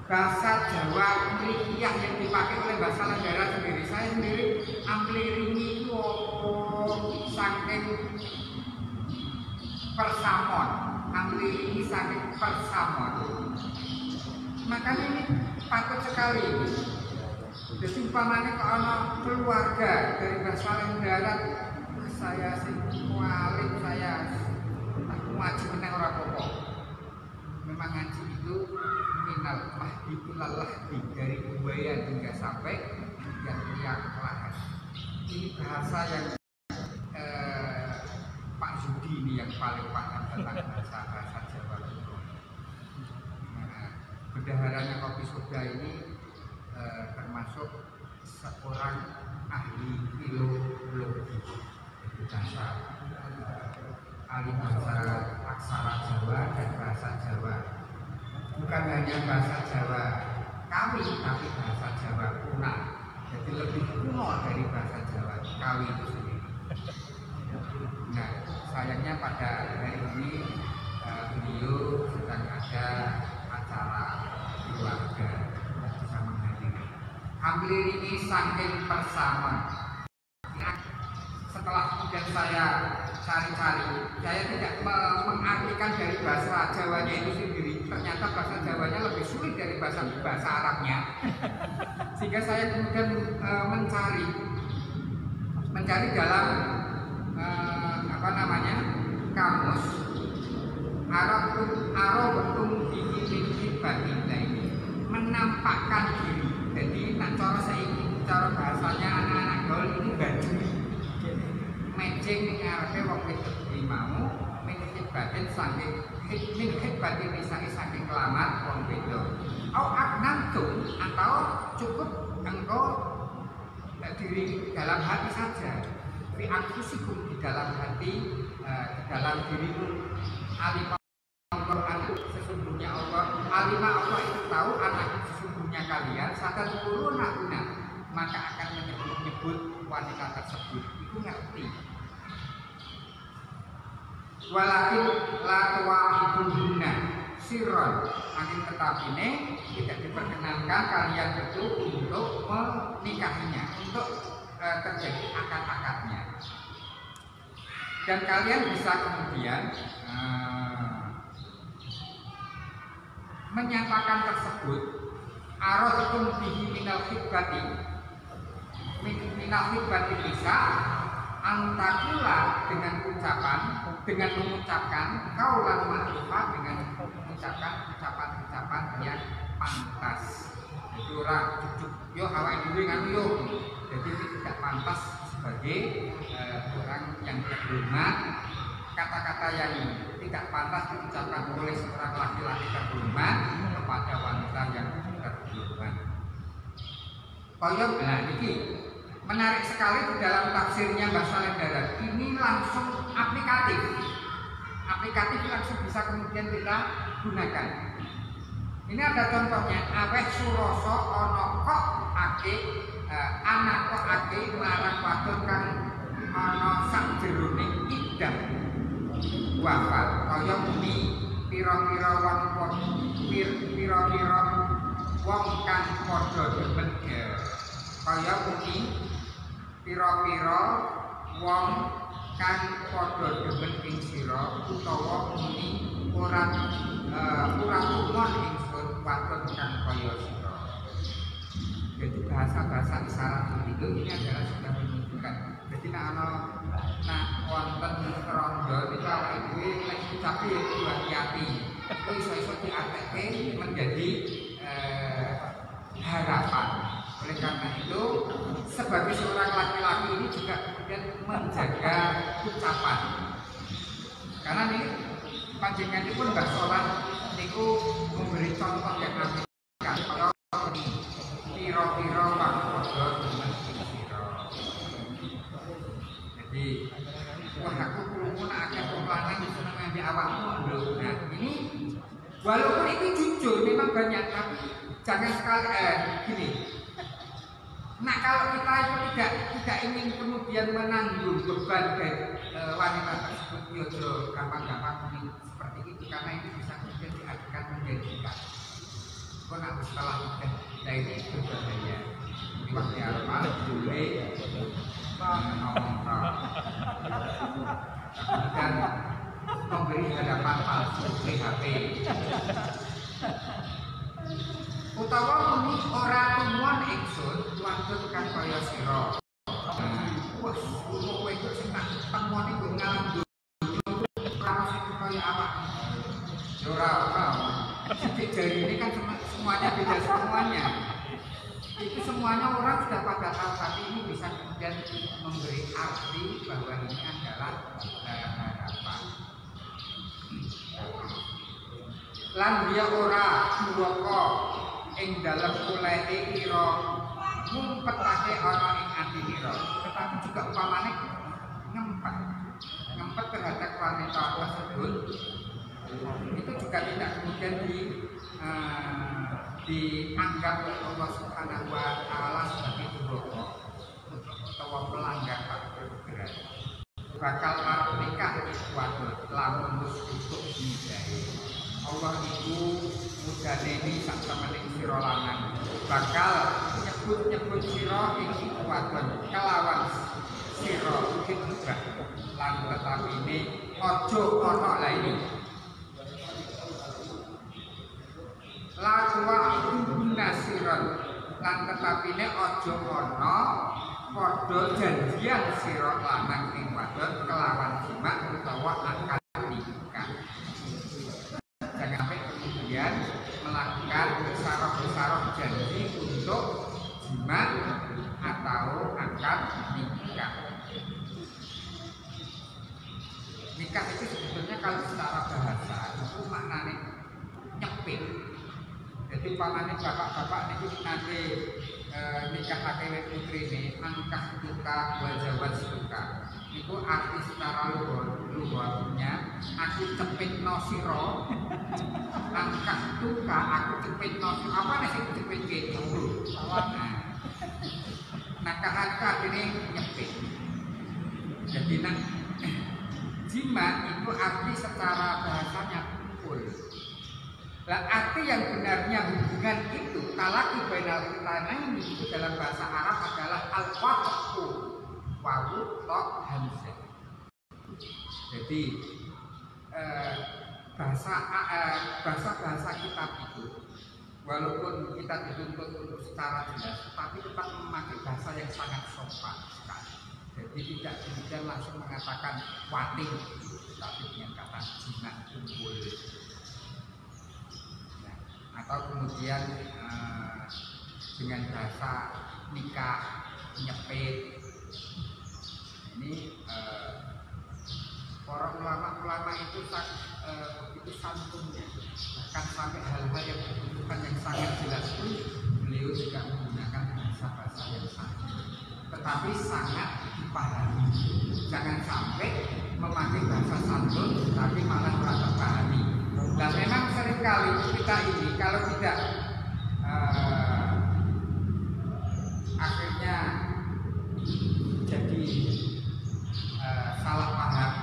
Bahasa Jawa mliyah yang dipakai oleh bahasa negara sendiri. Saya sendiri amlirini itu saking persamon, amlirini saking persamon. Makanya ini patut sekali. Jadi umpamanya kalau keluarga dari bahasa darat, saya sih mualim, saya ngaji meneng ora apa-apa. Memang ngaji itu minal mahdi ilallah, dari buaya hingga sampai yang lahas. Ini bahasa yang Pak Zudi ini yang paling paham tentang bahasa Jawa. Nah, bendaharanya Kopi Soda ini termasuk seorang ahli filologi, bahasa ahli bahasa aksara Jawa dan bahasa Jawa. Bukan hanya bahasa Jawa Kawi, tapi bahasa Jawa kuno. Jadi lebih kuno dari bahasa Jawa Kawi itu sendiri. Nah, sayangnya pada hari ini beliau sedang ada acara keluarga. Ambil ini saking persamaan. Setelah kemudian saya cari-cari, saya tidak mengartikan dari bahasa Jawanya itu sendiri. Ternyata bahasa Jawanya lebih sulit dari bahasa Arabnya. Sehingga saya kemudian mencari dalam kamus Arabun bihi ini menampakkan diri. Jadi nak cara bahasanya anak-anak gaul ini baju matching ning arepe wong wedok iki mau meniti batin saking batin saking kelamat wong wedok. Au aknantum, atau cukup engkau diri dalam hati saja. Fi anfusikum, di dalam hati, di dalam dirimu. Alimah Allah, sesungguhnya Allah, alimah Allah itu tahu anak sesungguhnya kalian sadar kuruna maka akan menyebut wanita tersebut itu ngerti. Walakin la tuwahiduhunna sirron, akan tetapi ini tidak diperkenankan kalian itu untuk menikahinya, untuk terjadi akad-akadnya. Dan kalian bisa kemudian menyatakan tersebut aradtum bihi minal khitbati bisa antakula dengan mengucapkan kaulan ma'rufah, dengan mengucapkan ucapan-ucapan yang pantas. Jadi orang cucuk yo awake dhewe kan yo. Jadi tidak pantas sebagai orang yang terhormat. Kata-kata yang tidak pantas diucapkan oleh seorang laki-laki terhormat kepada wanita yang terhormat. Koyok, nah ini menarik sekali di dalam tafsirnya Mbah Saleh Darat. Ini langsung aplikatif langsung bisa kemudian kita gunakan. Ini ada contohnya. Aweh suroso ono kok ake anak kok ake marang wadon kang ono sakjeroning iddah wafat kaya muni pira-pira wong kang padha demen kaya muni pira-pira wong kang padha demen ing sira utawa muni ora tumon ingsun wadon kang kaya sira. Jadi bahasa-bahasa isyarat itu ini adalah sudah menunjukkan. Jadi nak wonten rondo itu awake dhewe nek ucape itu hati-hati. Itu iso-iso diarteke menjadi harapan. Oleh karena itu sebagai seorang laki-laki ini juga kemudian menjaga ucapan. Karena ini panjenengan pun Mbah Solah niku memberi contoh yang aplikasi. Kalau piro-piro wong padha demen sira. Jadi wah aku krungu nek akeh wong lanang wis seneng ambek awakmu lho. Nah, ini walaupun itu jujur memang banyak, tapi jangan sekali gini. Nah, kalau kita itu tidak ingin kemudian menanggung beban dari wanita tersebut, yo gampang-gampang seperti itu, karena itu bisa kemudian diajukan menjadikan. Kok nak setelah kita ini berbahaya. Di waktu apa? Boleh ngomong dan memberi hadapan palsu PHP. Utawa muni ora tumuan ingsun wadon kang kaya sira. Wes kowe iku sing tak temuane kok ngalam ora sing kaya awak. Ya ora. Sithik jari ini kan semuanya beda semuanya. Itu semuanya orang sudah pada tahu, tapi ini bisa kemudian memberi arti bahwa ini adalah harapan. Lan dia ora duraka ing dalem kuleke ira ngumpetake ana ing ati ira, tetapi juga upamane ngempet terhadap wanita tersebut itu juga tidak kemudian dianggap oleh Allah Subhanahu wa Ta'ala sebagai duraka atau pelanggar hak berat. Bakal arep nikah wadon lamun wis cukup dijae. Allah itu mudane ini sak temening sira lanang bakal nyebut sira ing wadon kelawan sira kitrah lan tetapi ini aja ana la ini lakwa nasiran lan tetapi ini aja ana padha janjian sira lanang ing wadon kelawan jimat utawa akad nikah. Jangan sampai kemudian melakukan besaroh-besaroh janji untuk jimat atau akad nikah. Nikah itu sebetulnya kalau secara bahasa itu maknanya nyepit. Jadi umpamanya bapak-bapak itu nanti nikah hakewe putri ini angkah duka wajawat suka. Itu arti secara luarnya aku cepit no siro angkah duka aku cepit no siro apa nih sih cepit gitu. nakahan itu artinya nyepit. Jadi jima itu arti secara bahasanya kumpul. Nah, arti yang benarnya hubungan itu talaqi bainal khitanaini itu dalam bahasa Arab adalah al-waqfu wawu tok hamzah. Jadi bahasa kitab itu walaupun kita dituntut untuk secara jelas, tapi tetap memakai bahasa yang sangat sopan sekali. Jadi tidak kemudian langsung mengatakan wating, tapi dengan kata jimat kumpul. Nah, atau kemudian dengan bahasa nikah, nyepit. Ini para ulama itu begitu santunnya, bahkan sampai hal-hal yang dibutuhkan yang sangat jelas pun beliau juga menggunakan bahasa-bahasa yang sangat, tetapi sangat dipahami. Jangan sampai memakai bahasa santun tapi malah merasa pahami. Dan memang seringkali kita ini kalau tidak akhirnya jadi salah paham,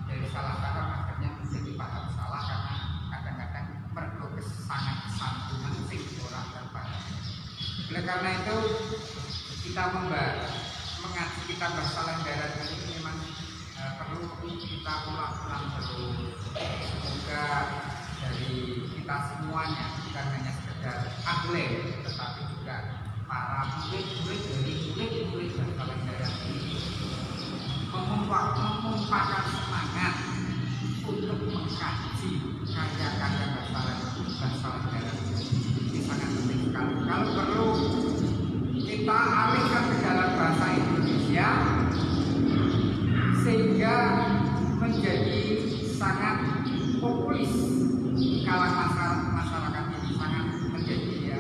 dari salah paham akhirnya menjadi paham salah karena kadang-kadang mergo sangat santunan sing orang terpaham. Oleh karena itu kita mengaji kita bahasa Lembaran ini memang perlu kita ulang-ulang terus. Semoga dari kita semuanya bukan hanya sekedar ahli, tetapi juga para murid-murid dari murid-murid bahasa Lembaran ini memumpahkan semangat untuk mengkaji karya-karya bahasa Lembaran ini sangat penting sekali. Kalau perlu kita alihkan ke dalam bahasa Indonesia sehingga menjadi sangat populis di kalangan masyarakat ini, sangat menjadi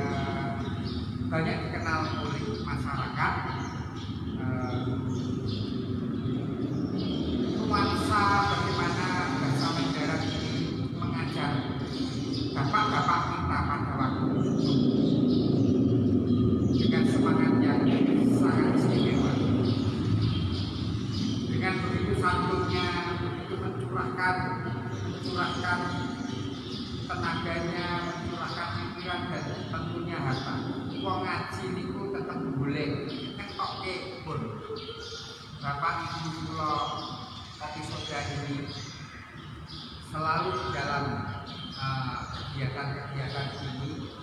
banyak dikenal oleh masyarakat. Nuansa bagaimana bahasa Lembaran ini mengajar bapak-bapak kita pada waktu itu dengan semangat yang sangat istimewa, dengan begitu santunnya, begitu mencurahkan tenaganya, mencurahkan pikiran dan tentunya harta. Wong ngaji niku tetap boleh ngetokke pun. Bapak Ibu kula kopi soda ini selalu dalam kegiatan-kegiatan ini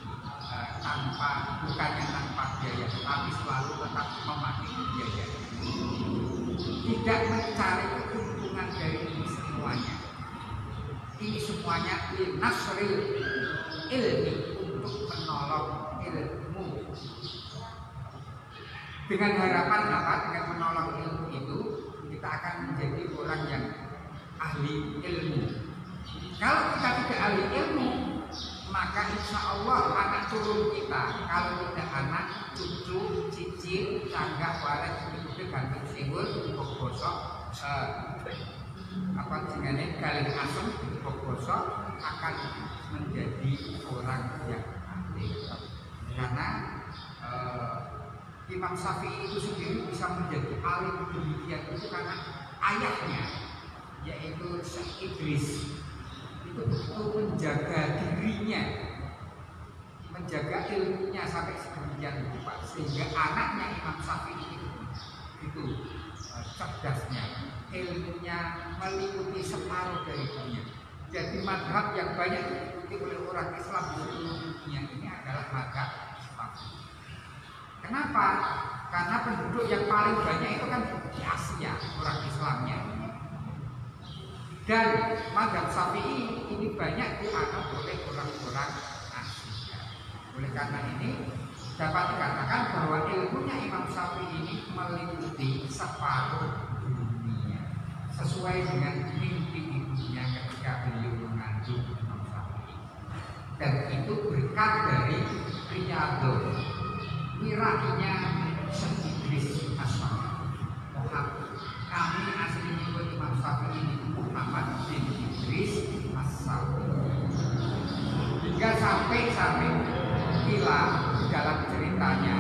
bukannya tanpa biaya, tapi selalu tetap memakai biaya. Tidak mencari keuntungan dari ini semuanya. Ini semuanya nasril ilmi, untuk menolong ilmu. Dengan harapan apa? Dengan menolong ilmu itu kita akan menjadi orang yang ahli ilmu. Kalau kita tidak ahli ilmu, maka insya Allah anak turun kita, kalau tidak anak, cucu, cicit, tangga, walet, itu gantung singgul, bosok, galih asem, bosok akan menjadi orang yang ahli. Karena Imam Syafi'i itu sendiri bisa menjadi alim demikian itu karena ayahnya, yaitu Syekh Idris, itu betul menjaga dirinya, menjaga ilmunya sampai sedemikian rupa, sehingga anaknya Imam Syafi'i itu cerdasnya, ilmunya meliputi separuh dari dunia. Jadi madhab yang banyak diikuti oleh orang Islam di seluruh dunia ini adalah madhab Islam. Kenapa? Karena penduduk yang paling banyak itu kan di Asia, orang Islamnya. Dan madhab Syafi'i ini banyak dianut oleh orang-orang Asia. Oleh karena ini dapat dikatakan bahwa ilmunya Imam Syafi'i ini meliputi separuh dunia, sesuai dengan mimpi ibunya ketika beliau mengandung Imam Syafi'i. Dan itu berkat dari Riyadhul Wirainya Syekh Idris As-Syafi'i. Kami aslinya Imam Syafi'i ini Muhammad bin Idris As-Syafi'i. Hingga sampai kila dalam ceritanya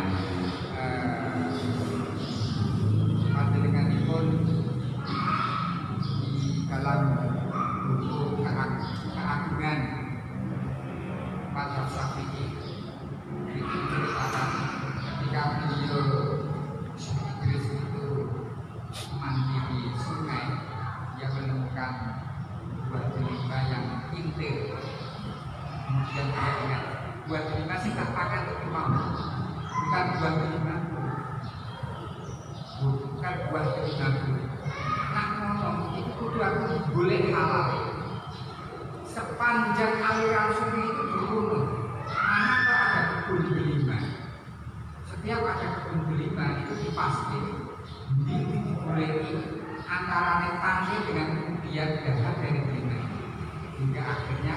buah delima, bukan buah delima. Nak ngomong itu kudu aku boleh halal. Sepanjang aliran sungai itu berumur, mana kok ada kebun delima? Setiap ada kebun delima itu dipasti dibolehi antara tangga dengan kemudian dahan dari delima, hingga akhirnya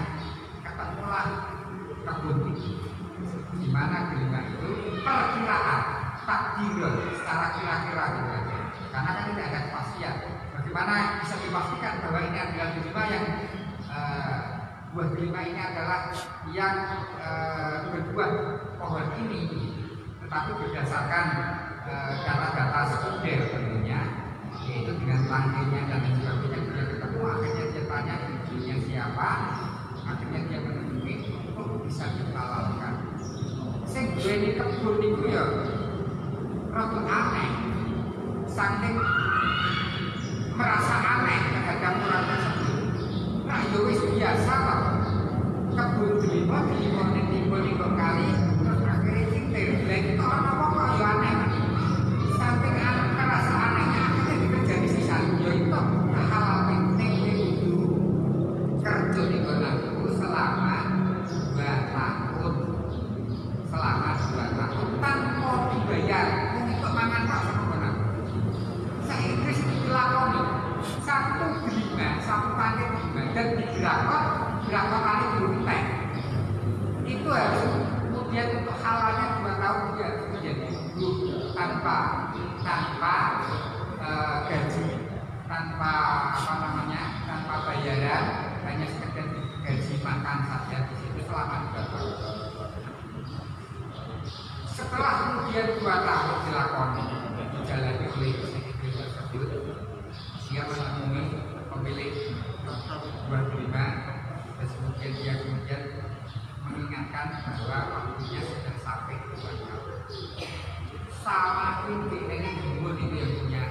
ketemulah kebun itu. Di mana delima itu perkiraan takdir secara kira-kira gitu aja. Karena kan tidak ada kepastian. Bagaimana bisa dipastikan bahwa ini adalah delima yang buah delima ini adalah yang berbuah pohon ini, tetapi berdasarkan data-data sekunder tentunya, yaitu dengan langgengnya dan lain sebagainya. Dia ketemu, akhirnya dia tanya ibunya siapa, akhirnya dia menemukan kok bisa dihalalkan. Sing duweni kebun niku ya rada aneh, saking merasa aneh terhadap orang tersebut. Nah, ya wis biasa kok. Kebun delima tiba kali terus akhirnya cintir. Lah iki kok ana apa kok ya aneh. Saking anak merasa anehnya akhirnya dikerjani sisan. Ya itu halal penting itu kerja di konaku selama 2 tahun. Selama 2 tahun tanpa dibayar. Untuk mangan Pak sama konaku. Saya Inggris dilakoni satu delima, satu paket delima dan digerakkan berapa kali beruntek. Itu harus kemudian untuk halalnya 2 tahun dia harus menjadi buruh tanpa gaji, tanpa tanpa bayaran, hanya sekedar gaji makan saja di situ selama 2 tahun. Setelah kemudian 2 tahun dilakoni, dijalani oleh istri tersebut, dia menemui pemilik buah delima, dan kemudian dia mengingatkan bahwa waktunya sudah sampai 2 tahun. Sama inti ini dibuat itu yang punya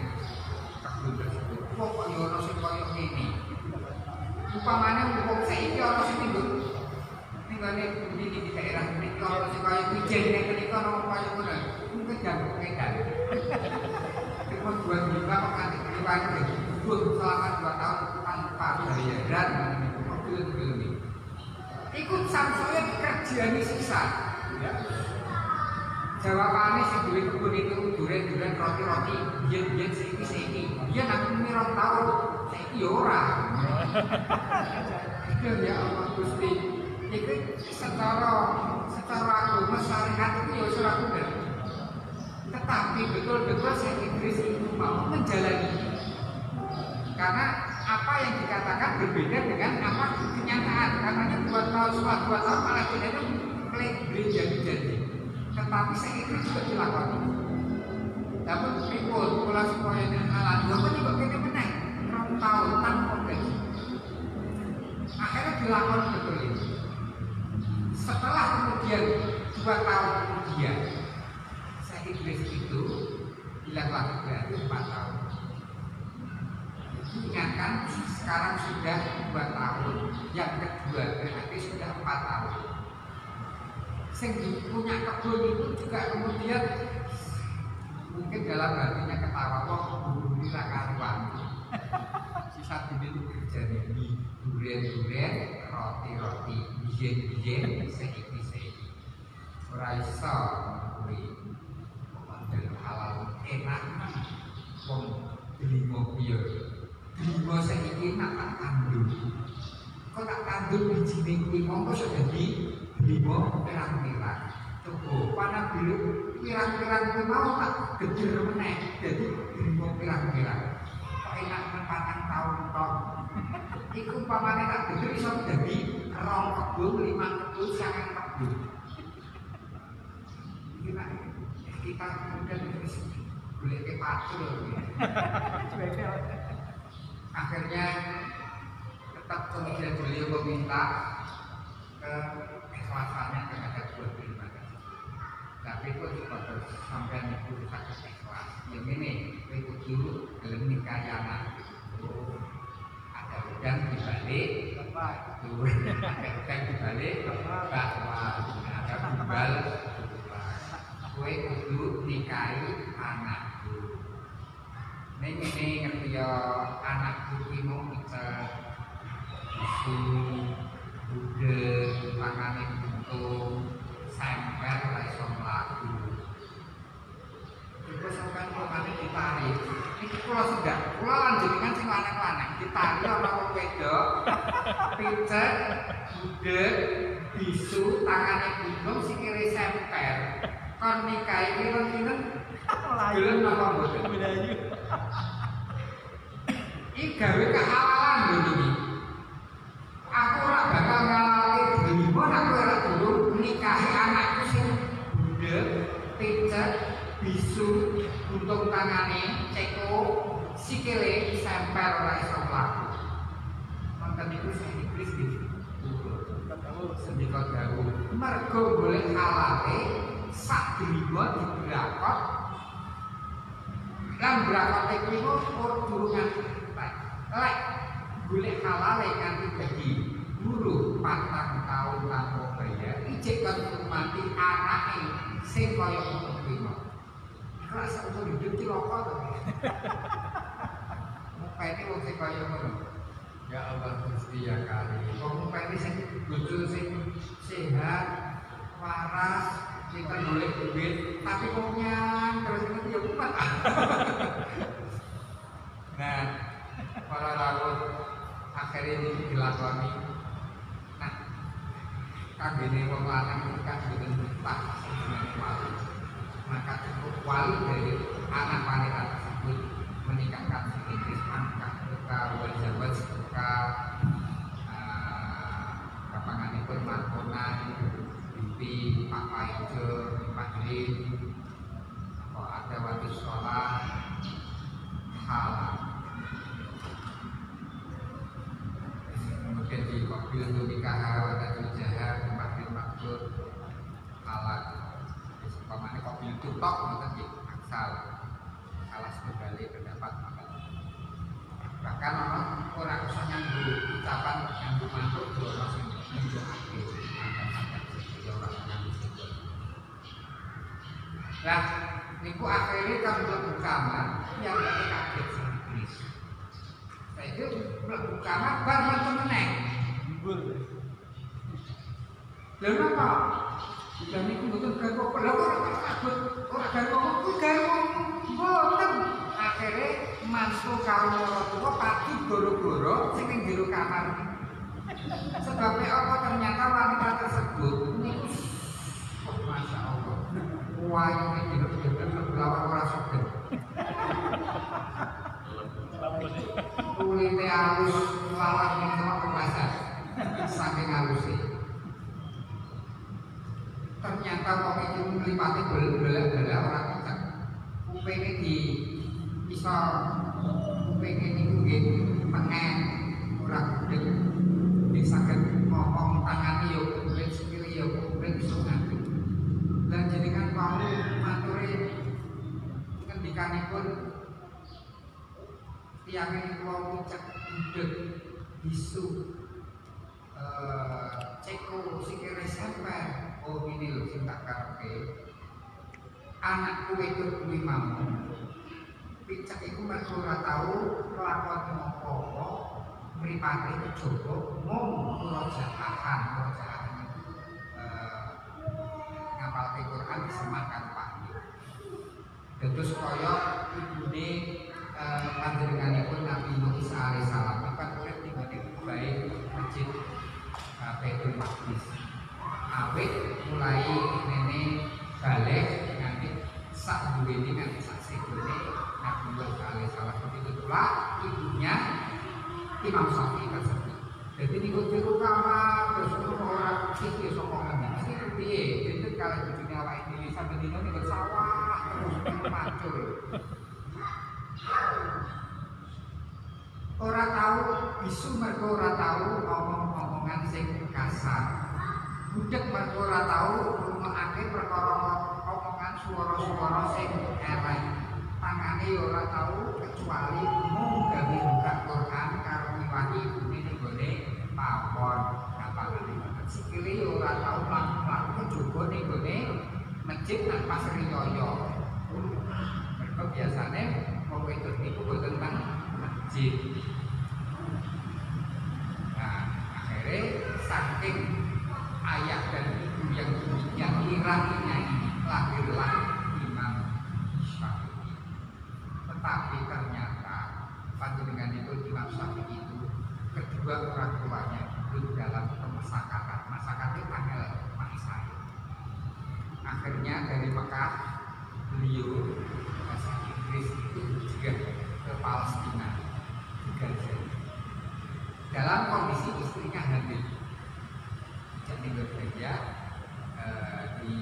kebun tersebut. Kok yono sing koyo ngene. Upamane wong saiki ana sing tinggane di daerah mriki ana sing koyo wijen nek menika ana koyo ngono. Mungkin jago edan. Kebun buah delima kok kanthi kliwat dibuat selama 2 tahun tanpa bayaran mobil-mobil. Ikut samsaya kerjane sisa. Jawabannya sing duwe kebun itu duren-duren roti-roti biyen saiki. Biyen aku muni 2 tahun, saiki ya ora. Ya Allah Gusti. Iku secara agama syariat itu ya ora bener. Tetapi betul-betul saya Inggris itu mau menjalani. Karena apa yang dikatakan berbeda dengan apa kenyataan. Katanya 2 tahun malah tidak itu beli janji. Tetapi saya itu juga dilakoni. Tapi pripun kula supaya halal, lho kok juga kene meneh 2 tahun tanpa gaji. Akhirnya dilakoni betul itu. Setelah kemudian 2 tahun kemudian, saya Inggris itu dilakukan lagi 4 tahun. Ingatkan sekarang sudah 2 tahun, yang kedua berarti sudah 4 tahun. Sing punya kebun itu juga kemudian mungkin dalam hatinya ketawa, wah buru ra karuan. Sisa dene kerja ini duren-duren, roti-roti, biyen saiki. Ora iso kuwi kok halal enak wong delima piye. Delima saiki nak tak kandung. Kok tak kandung bijine kuwi mongko iso dadi delima pirang-pirang. Coba panah biru pirang-pirang kuwi mau tak gejer meneh dadi delima pirang-pirang. Kok enak menpatang tahun tok. Iku umpamane tak gejer iso dadi 2 kebun, 5 kebun, 9 kebun. Kita kemudian boleh ke pacul. Akhirnya tetap kemudian beliau meminta keikhlasannya terhadap buah delima. Tapi itu juga sampai itu sakit ikhlas. Yang ini itu dulu dalam nikayana. Ada udang dibalik, ada udang dibalik, bahwa ada gumbal. Kue kudu nikahi anakku. Ning ngene ngerti ya anakku ki mau pijet isu budhe tangane buntung semper ora iso mlaku. Iku sampeyan pamane ditarik. Iki kula sedak, kula lan jenengan sing lanang-lanang ditarik ana wong wedok pijet budhe bisu tangane buntung sikile semper. Kon nikahi pinten-pinten gelem napa mboten? Iki gawe kehalaan lho iki. Aku ora bakal ngalale dhewe aku ora durung nikahi anakku sing budhe, pijet, bisu, buntung tangane, ceko, sikile semper ora iso mlaku. Mangken niku sing Iblis iki. Sendika dawuh, mergo golek halale sak driwa dibrakot lan brakote kuwi durungan lek golek halale kanthi dadi guru 4 tahun tanpa bayar ijek kan mati anake sing kaya ngono kuwi kok rasa umur hidup ki rokok to mukane wong sing kaya ngono ya Allah Gusti ya kali wong mukane sing bojo sing sehat waras kita boleh duit tapi kok nyang terus itu ya kuat. Nah para rawuh akhirnya ini dilakoni. Nah kagene wong lanang kan boten tak wali. Maka cukup wali dari anak wanita tersebut menikahkan si Iblis angkat buka wajah buka kapanganipun makonan di Pak Paijo, Pak Lin, ada waktu sholat halal. Kemudian di mobil untuk nikah ada tujahan, Pak Lin maksud halal. Pemane mobil tutok mungkin di aksal, salah sekali pendapat makan. Bahkan orang usah nyambung ucapan nyambung mantuk dua orang yang akhir. Nah, niku akhirnya kan mlebu kamar yang lagi kaget sama Iblis. Saya itu mlebu kamar bar mantu meneh. Lha napa? Dan niku mboten gawe apa. Lha kok ora gawe apa kuwi gawe mboten. Akhirnya mantu karo maratuwa pati goro-goro sing ning jero kamar. Sebabnya apa ternyata wanita tersebut niku Masya Allah wajib hidup lawan orang sugih kulite halus lawan minta kemasan saking halusnya ternyata kok itu melipati bola-bola orang kita kupingnya di pisau kupingnya di gugit pengen orang gudeg disakit ngomong tangan yuk kulit sekili yuk kulit bisa ngantuk dan jadikan kamu maturi ngendikanipun tiyanging kula ucap hidup bisu ceko sikile semper oh ini lho sing tak karepe anakku itu kuwi mau picak iku mergo ora tau kelakon apa-apa mripate kejaba mung murojaah ngapalke Quran disemakan Pak. Terus kaya ibune panjenenganipun Nabi Musa alaihissalam kan urip ing baik masjid Baitul Maqdis. Awit mulai nene balik nganti sak duwene nganti sak sedone Nabi Musa alaihissalam begitu pula ibunya Imam Syafi'i tersebut. Jadi di kutu kamar terus orang sih sokongan sih piye? Jadi kalau di dunia awak ini sampai dino nih bersawah terus macul. Orang tahu bisu mergo ora tahu omong-omongan sing kasar. Budek mergo ora tahu ngrungokake perkara omongan swara-swara sing elek. Tangane ora tahu kecuali mung gawe buka Quran karo miwani ibune ning gone pawon kapangane sikile ora tau mlaku-mlaku kejaba ning gone masjid nang Pasir Riyaya Indonesia di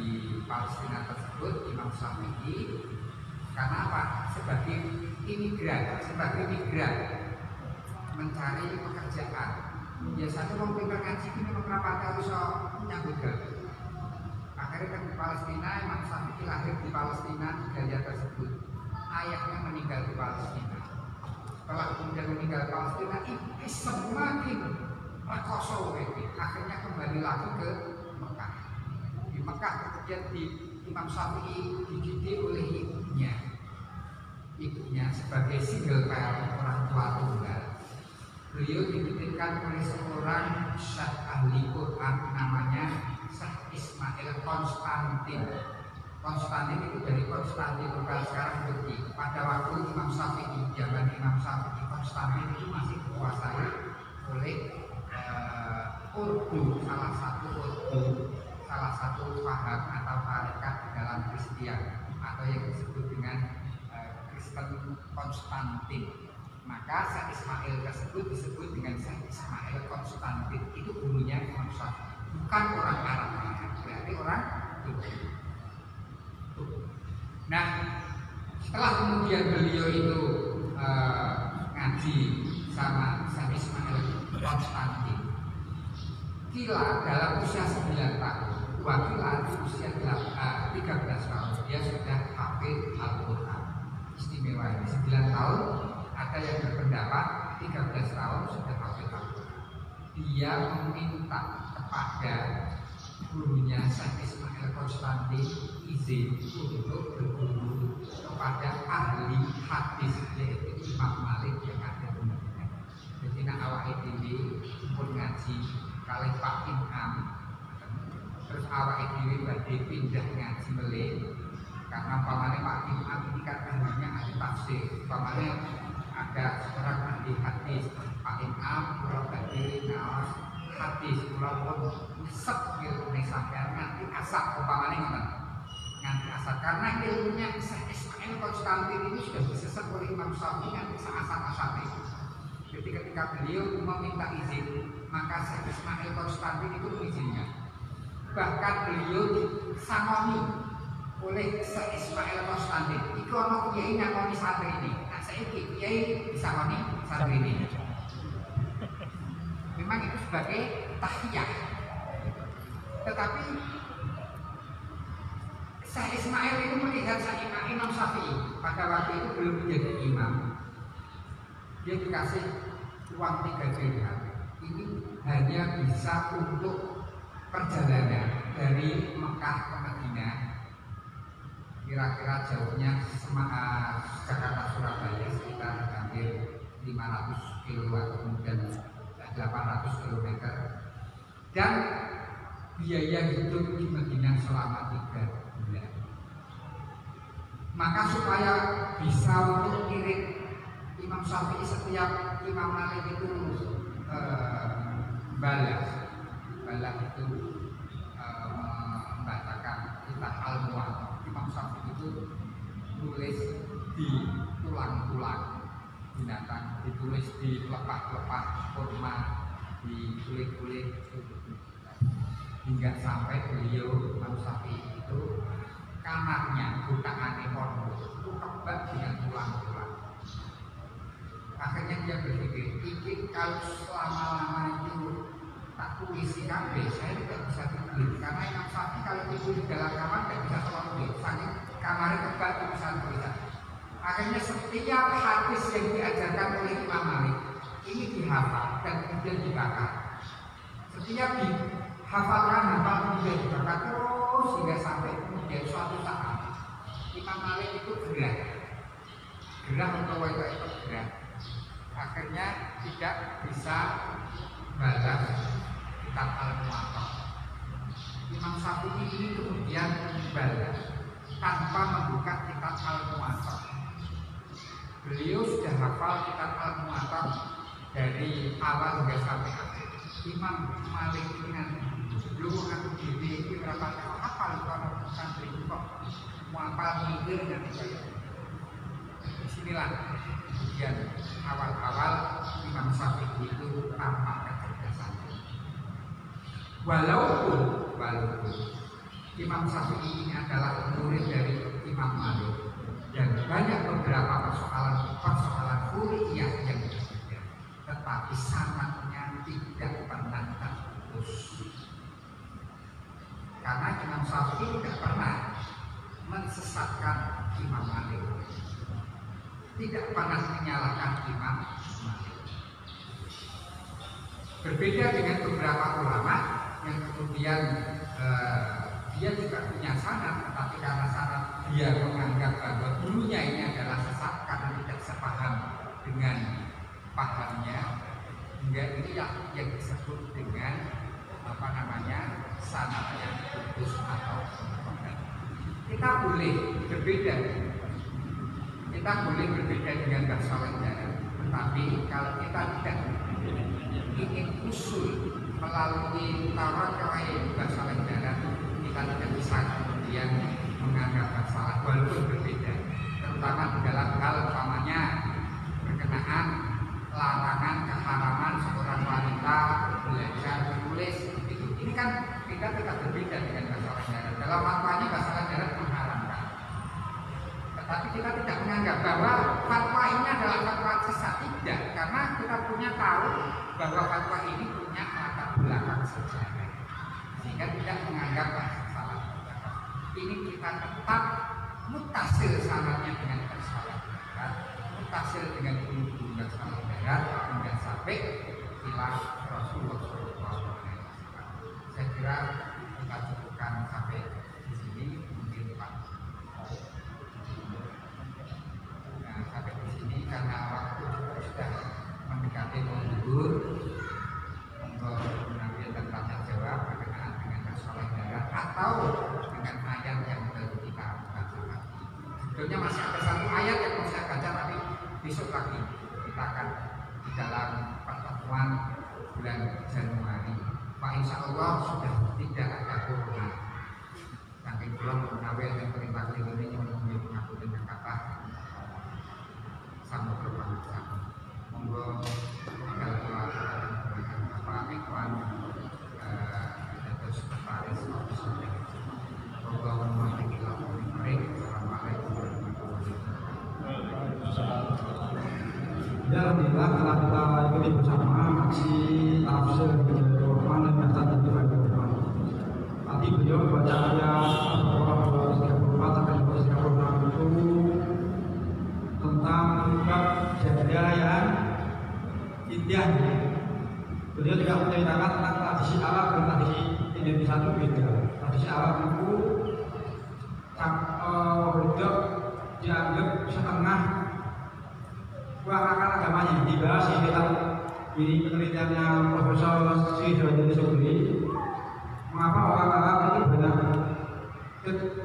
Palestina tersebut Imam Syafi'i karena apa? Sebagai migran mencari pekerjaan. Biasanya orang pintar ngaji ini memang rapatnya harus menyambut gawe. Akhirnya kan di Palestina, Imam Syafi'i lahir di Palestina di gaya tersebut. Ayahnya meninggal di Palestina. Setelah kemudian meninggal di Palestina, iblis semakin rekoso. Akhirnya kembali lagi ke Mekah. Di Mekah kemudian Imam Syafi'i dididik oleh ibunya sebagai single parent, orang tua tunggal. Beliau dititipkan oleh seorang syekh ahli Quran namanya Syekh Ismail Konstantin. Konstantin itu dari Konstantinopel sekarang Turki. Pada waktu Imam Syafi'i, zaman Imam Syafi'i, Konstantin itu masih dikuasai oleh Urdu, salah satu paham atau tarekat dalam Kristen atau yang disebut dengan Kristen Konstantin. Maka Syekh Ismail tersebut disebut dengan Syekh Ismail Konstantin. Itu gurunya Imam Syafi'i, bukan orang Arab, berarti orang Turki. Nah, setelah kemudian beliau itu ngaji sama Syekh Ismail Konstantin, kila dalam usia 9 tahun, wakila di usia 13 tahun dia sudah hafid Al-Quran. Istimewa ini 9 tahun. Ada yang berpendapat 13 tahun sudah hafid Al-Quran. Dia meminta kepada gurunya Syekh Ismail Konstantin izin untuk berguru kepada ahli hadis, yaitu Imam Malik yang ada di Madinah. Jadi nak awak ini pun ngaji kali Pak Imam, terus awak ini badhe pindah ngaji melih karena pamannya Pak Imam ini kan ahlinya ahli tafsir, pamannya ada seorang ahli hadis, Pak Imam kalau badhe ngaos hadis walaupun nyesek ilmu sampean nganti asap umpamane ngoten. Nganti asap karena ilmunya Syekh Ismail Konstantin ini sudah disesek oleh Imam Syafi'i nganti asap-asapnya. Jadi ketika beliau meminta izin, maka Syekh Ismail Konstantin itu mengizinkan. Bahkan beliau disangoni oleh Syekh Ismail Konstantin. Iku ana kiai ngakoni santri ini. Nah, saiki kiai disangoni santri ini. Memang itu sebagai tahiyah. Tetapi Syekh Ismail itu melihat Imam Syafi'i pada waktu itu belum menjadi imam. Dia dikasih uang 3 dirham. Ini hanya bisa untuk perjalanan dari Mekah ke Madinah. Kira-kira jauhnya Jakarta Surabaya sekitar hampir 500 km atau kemudian 800 km. Dan biaya hidup di Madinah selama 3 bulan. Maka supaya bisa untuk kirim Imam Syafi'i setiap Imam Malik itu balas itu membacakan kitab Al-Muwatta. Imam Syafi'i itu tulis di tulang-tulang binatang, ditulis di pelepah-pelepah kurma, di kulit-kulit, hingga sampai beliau Imam Syafi'i itu kamarnya bukaannya pondok itu kebak dengan tulang-tulang. Akhirnya dia berpikir, kalau selama-lama itu tak tulis kabeh, saya tidak bisa tidur. Karena Imam Syafi'i kalau tidur di dalam kamar tidak bisa tidur, saking kamarnya kebak tulisan-tulisan. Akhirnya setiap hadis yang diajarkan oleh Imam Malik ini dihafal dan kemudian dibakar. Setiap dihafalkan kemudian dibakar terus hingga sampai kemudian suatu saat Imam Malik itu gerah untuk itu gerah. Akhirnya tidak bisa balas kitab Al-Muwatta. Imam Syafi'i ini kemudian balas tanpa membuka kitab Al-Muwatta. Beliau sudah hafal kitab Al-Muwatta dari awal hingga sampai akhir. Imam Malik ini nanti belum aku diri ini berapa tahun hafal kalau santri kok mau hafal mikir dan sebagainya. Disinilah kemudian awal-awal Imam Syafi'i itu tampak kecerdasan. Walaupun Imam Syafi'i ini adalah murid dari Imam Malik dan banyak beberapa persoalan kuliah yang berbeda, tetapi sanadnya tidak pernah terputus. Karena Imam Syafi'i tidak pernah mensesatkan Imam Malik, tidak pernah menyalahkan Imam Malik. Berbeda dengan beberapa ulama yang kemudian dia juga punya sanad, tetapi karena sanad dia menganggap bahwa dulunya ini adalah sesat karena tidak sepaham dengan pahamnya, hingga inilah yang disebut dengan sanad yang putus atau kita boleh berbeda dengan bahasa negara, tetapi kalau kita tidak ingin usul melalui tawakai bahasa negara, kita tidak bisa kemudian menganggap masalah walaupun berbeda, terutama di dalam hal umpamanya berkenaan larangan keharaman seorang wanita belajar menulis. Ini kan kita tidak berbeda dengan bahasa negara. Dalam fatwanya bahasa negara mengharamkan, tetapi kita tidak menganggap bahwa fatwa ini adalah fatwa sesat, tidak, karena kita punya tahu bahwa fatwa ini punya latar belakang sejarah, sehingga tidak menganggap salah. Ini kita tetap mutasil sanadnya dengan bersalah berat, mutasil dengan guru-guru bersalah berat, hingga sampai hilang Rasulullah SAW. Saya kira kita cukupkan sampai di sini, mungkin Pak. Nah, sampai di sini karena waktu sudah mendekati mundur untuk mengambil tanya jawab berkenaan dengan masalah darat atau dengan ayat yang baru kita baca lagi. Sebetulnya masih ada satu ayat yang mau saya baca, tapi besok lagi kita akan di dalam pertemuan bulan Januari. Pak, insya Allah sudah tidak ada corona. Saking belum menawar yang perintah ini menunggu mengaku dengan kata sama berbangsa. Monggo kalau apa ikhwan terus tertarik sudah. Monggo menikmati laporan mereka. Assalamualaikum warahmatullahi wabarakatuh. Ya, alhamdulillah telah kita ikuti bersama ngaji tafsir Al-Qur'an dan Baca dan Al-Qur'an. Tadi beliau membaca ayat Al-Qur'an 234 sampai 236 itu tentang bab janda yang India. Beliau juga menceritakan tentang tradisi Arab dan tradisi Indonesia itu beda. Tradisi Arab itu hidup dianggap setengah akan agamanya. Dibahas di kitab ini penelitiannya Profesor Syidrojati Sobri, mengapa orang Arab itu banyak.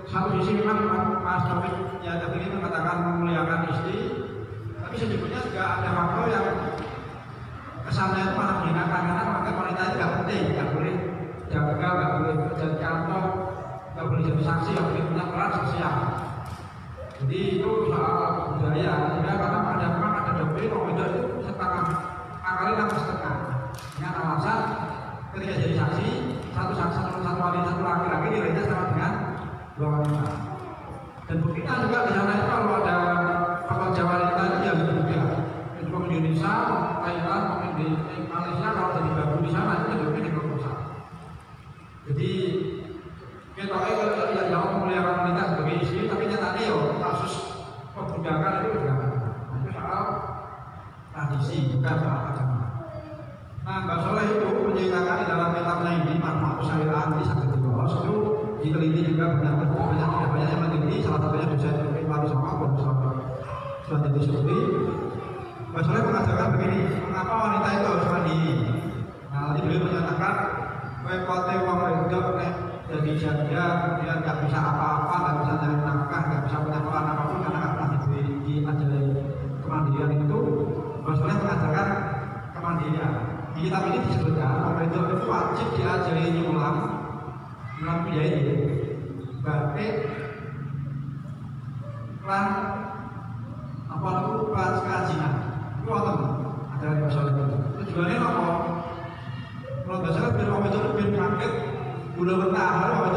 Satu sisi memang Mas Taufik ya tadi ini mengatakan memuliakan istri, tapi sejujurnya juga ada faktor yang kesannya itu malah menghinakan, karena menganggap wanita itu tidak penting, tidak boleh jaga, tidak boleh jadi kantor, tidak boleh jadi saksi, tidak boleh punya peran sosial. Jadi itu soal budaya, sehingga karena ada doktrin orang itu setengah akalnya tambah setengah. Dengan alasan ketika jadi saksi satu wanita satu laki-laki nilainya sama dengan dua wanita. Dan buktinya juga di sana itu kalau ada pekerja wanita itu ya juga. Itu di Indonesia, Thailand, di Malaysia kalau jadi babu di sana itu hidupnya di proposal. Jadi kita kalau tidak jauh memuliakan wanita sebagai istri, tapi nyatanya yo kasus perbudakan itu juga ada. Itu soal tradisi, bukan soal agama. Nah, Mbak Soleh itu menceritakan di dalam kitabnya ini, Mahmud Syairan di Sakit Bos itu diteliti juga banyak tidak banyak yang meneliti, salah satunya dosen Wali Songo, Profesor Jati Sobri. Mbak Soleh mengatakan begini, mengapa wanita itu harus mandiri? Nah, nanti beliau menyatakan, kote uang wedok jadi janda, kemudian nggak bisa apa-apa, nggak bisa cari nafkah, nggak bisa punya peran apapun karena nggak pernah diajari kemandirian itu. Mbak Soleh mengajarkan kemandirian. Di kitab ini disebutkan orang itu wajib diajari nyulam biaya ini, batik, pelan, apa itu pelan kerajinan. Itu apa? Ada Mbak Soleh itu. Tujuannya apa? Kalau Mbak Soleh biar orang itu itu ben kaget gula mentah kalau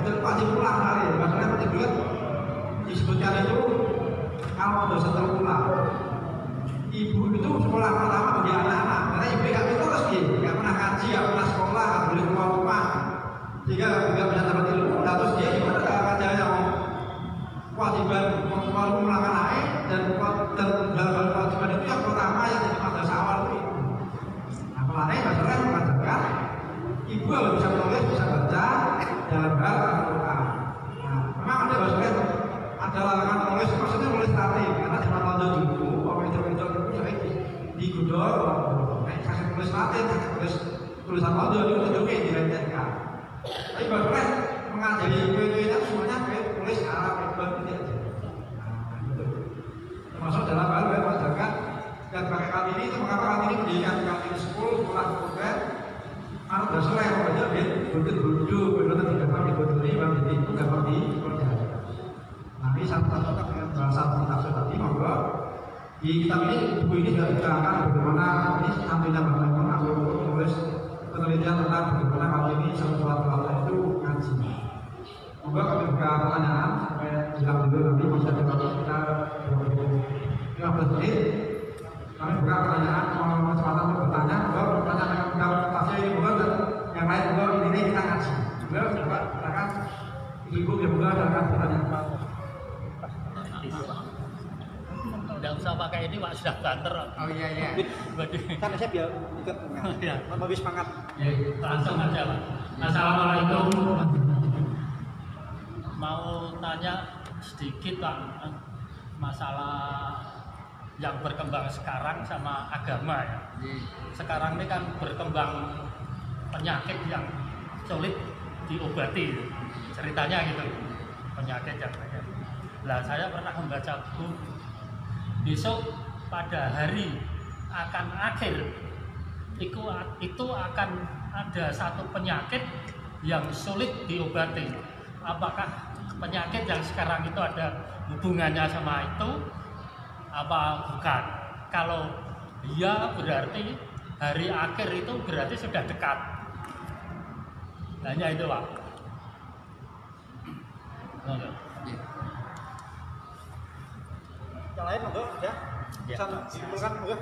itu pasti pulang kali maksudnya pasti bulat disebutkan itu kalau ada setelah pulang ibu itu sekolah pertama bagi anak-anak karena ibu nggak itu terus nggak pernah kaji nggak pernah sekolah nggak boleh keluar rumah sehingga nggak bisa dapat ilmu terus dia gimana caranya kewajiban memulangkan anak dan dalam kewajiban itu yang pertama yang jadi madrasah awal itu nah pelatih maksudnya mengajarkan ibu harus bisa menulis bisa baca dalam hal Al-Quran. Nah memang ada maksudnya ada larangan menulis maksudnya menulis tertib karena zaman tahun dulu orang itu saya digudor kasih tulis tertib kasih tulis tulisan tahun dulu itu juga dilecehkan tapi bahkan mengajari itu semuanya tulis Arab itu tidak aja termasuk dalam hal yang mengajarkan dan pakai kali ini itu mengapa kali ini mendirikan kali ini sekolah bukan anak dasar yang banyak buntut tidak pernah dibodori itu tidak pernah dipercaya nah ini satu-satu dengan bahasa tafsir tadi bahwa di kitab ini buku ini sudah diterangkan bagaimana ini sampainya Bapak Ibu aku menulis penelitian tentang bagaimana kali ini surat Allah itu ngaji. Semoga kami buka pertanyaan sampai bilang dulu nanti masih ada waktu kita 15 menit. Kami buka pertanyaan mau kesempatan untuk bertanya. Bahwa pertanyaan yang buka tafsir ini bukan dan yang lain juga ini kita ngaji. Juga coba silakan ibu yang buka silakan bertanya. Tidak usah pakai ini, Pak, sudah banter. Oh iya. Kan saya biar ikut Ya. lebih semangat. Ya, langsung aja, Pak. Assalamualaikum. Mau tanya sedikit, Pak, masalah yang berkembang sekarang sama agama ya. Sekarang ini kan berkembang penyakit yang sulit diobati, ceritanya gitu. Penyakit yang banyak. Nah, saya pernah membaca buku besok pada hari akan akhir itu akan ada satu penyakit yang sulit diobati. Apakah penyakit yang sekarang itu ada hubungannya sama itu apa bukan? Kalau iya berarti hari akhir itu berarti sudah dekat. Hanya itu, Pak. Yang lain monggo ya. Bisa disimpulkan monggo.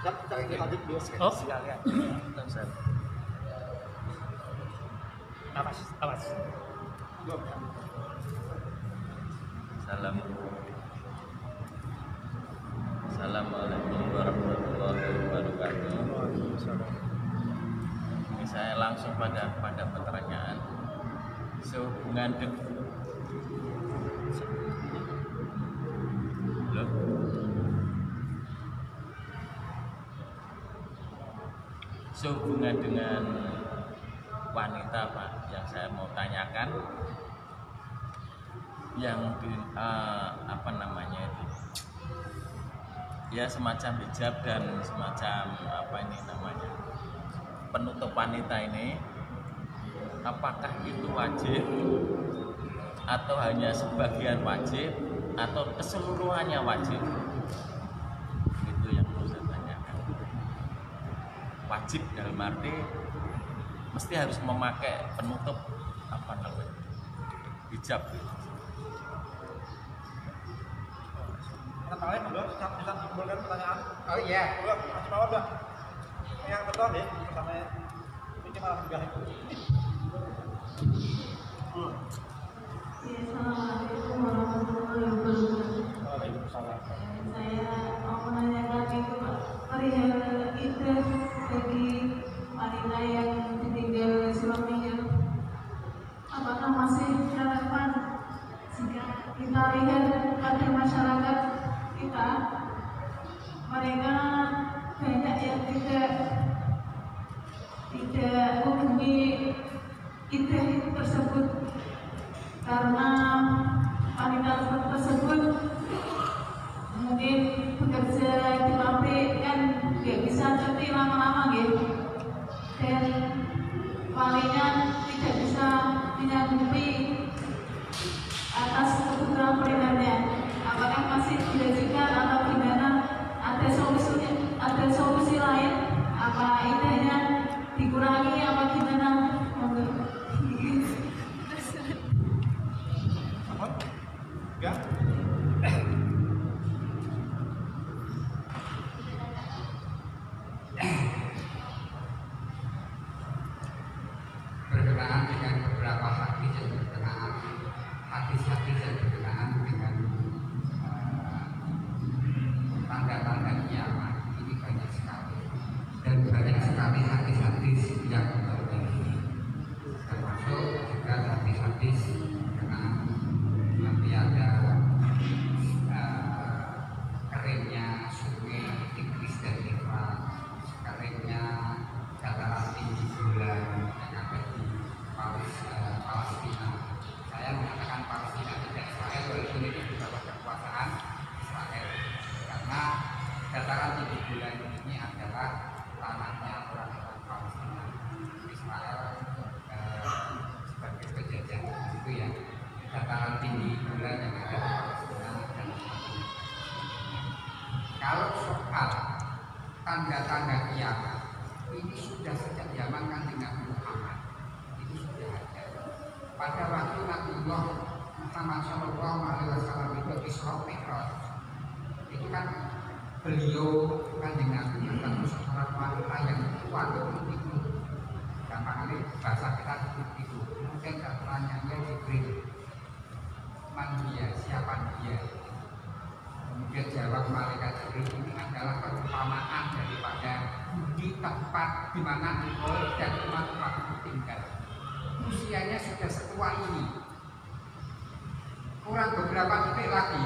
Siap, kita lanjut dulu. Oh, silakan. Awas. Assalamualaikum warahmatullahi wabarakatuh. Ini saya langsung pada pertanyaan sehubungan dengan sehubungan dengan wanita, Pak, yang saya mau tanyakan yang di apa namanya itu ya semacam hijab dan semacam apa ini namanya penutup wanita ini, apakah itu wajib atau hanya sebagian wajib atau keseluruhannya wajib? Itu yang mau saya tanyakan. Wajib dalam arti mesti harus memakai penutup apa namanya hijab. Yang lain monggo bisa disimpulkan pertanyaan. Oh iya. Monggo, Mas Mawar, Mbak. Yang betul ya, pertama ini malah enggak itu. Assalamualaikum warahmatullahi wabarakatuh. Waalaikumsalam. Saya mau menanyakan itu Pak, perihal iddah bagi wanita yang ditinggal suaminya, apakah masih relevan jika kita lihat pada masyarakat kita, mereka banyak yang tidak menghubungi iddah tersebut karena wanita tersebut yang tertinggi, termasuk juga hadis-hadis tentang nanti ada keringnya sungai Tigris dan Efrat, keringnya dataran tinggi bulan yang ada di Palestina. Saya mengatakan Palestina tidak Israel, walaupun ini di bawah kekuasaan Israel, karena dataran tinggi bulan ini adalah tanahnya orang-orang Palestina. Israel sebagai penjajah itu ya, dataran tinggi bulan yang ada di Palestina dan sebagainya. Kalau soal tanda-tanda kiamat ini sudah sejak zaman Kanjeng Nabi Muhammad, itu sudah ada. Pada waktu Nabiullah Muhammad SAW itu Isra Mi'raj, itu kan beliau Kanjeng Nabi bertemu seorang wanita yang tua itu, gampang ini bahasa kita itu. Kemudian pertanyaannya Jibril, man dia, siapa dia? Kemudian jawab malaikat Jibril, ini adalah perumpamaan daripada di tempat di mana engkau dan umat-umatmu tinggal. Usianya sudah setua ini. Kurang beberapa detik lagi,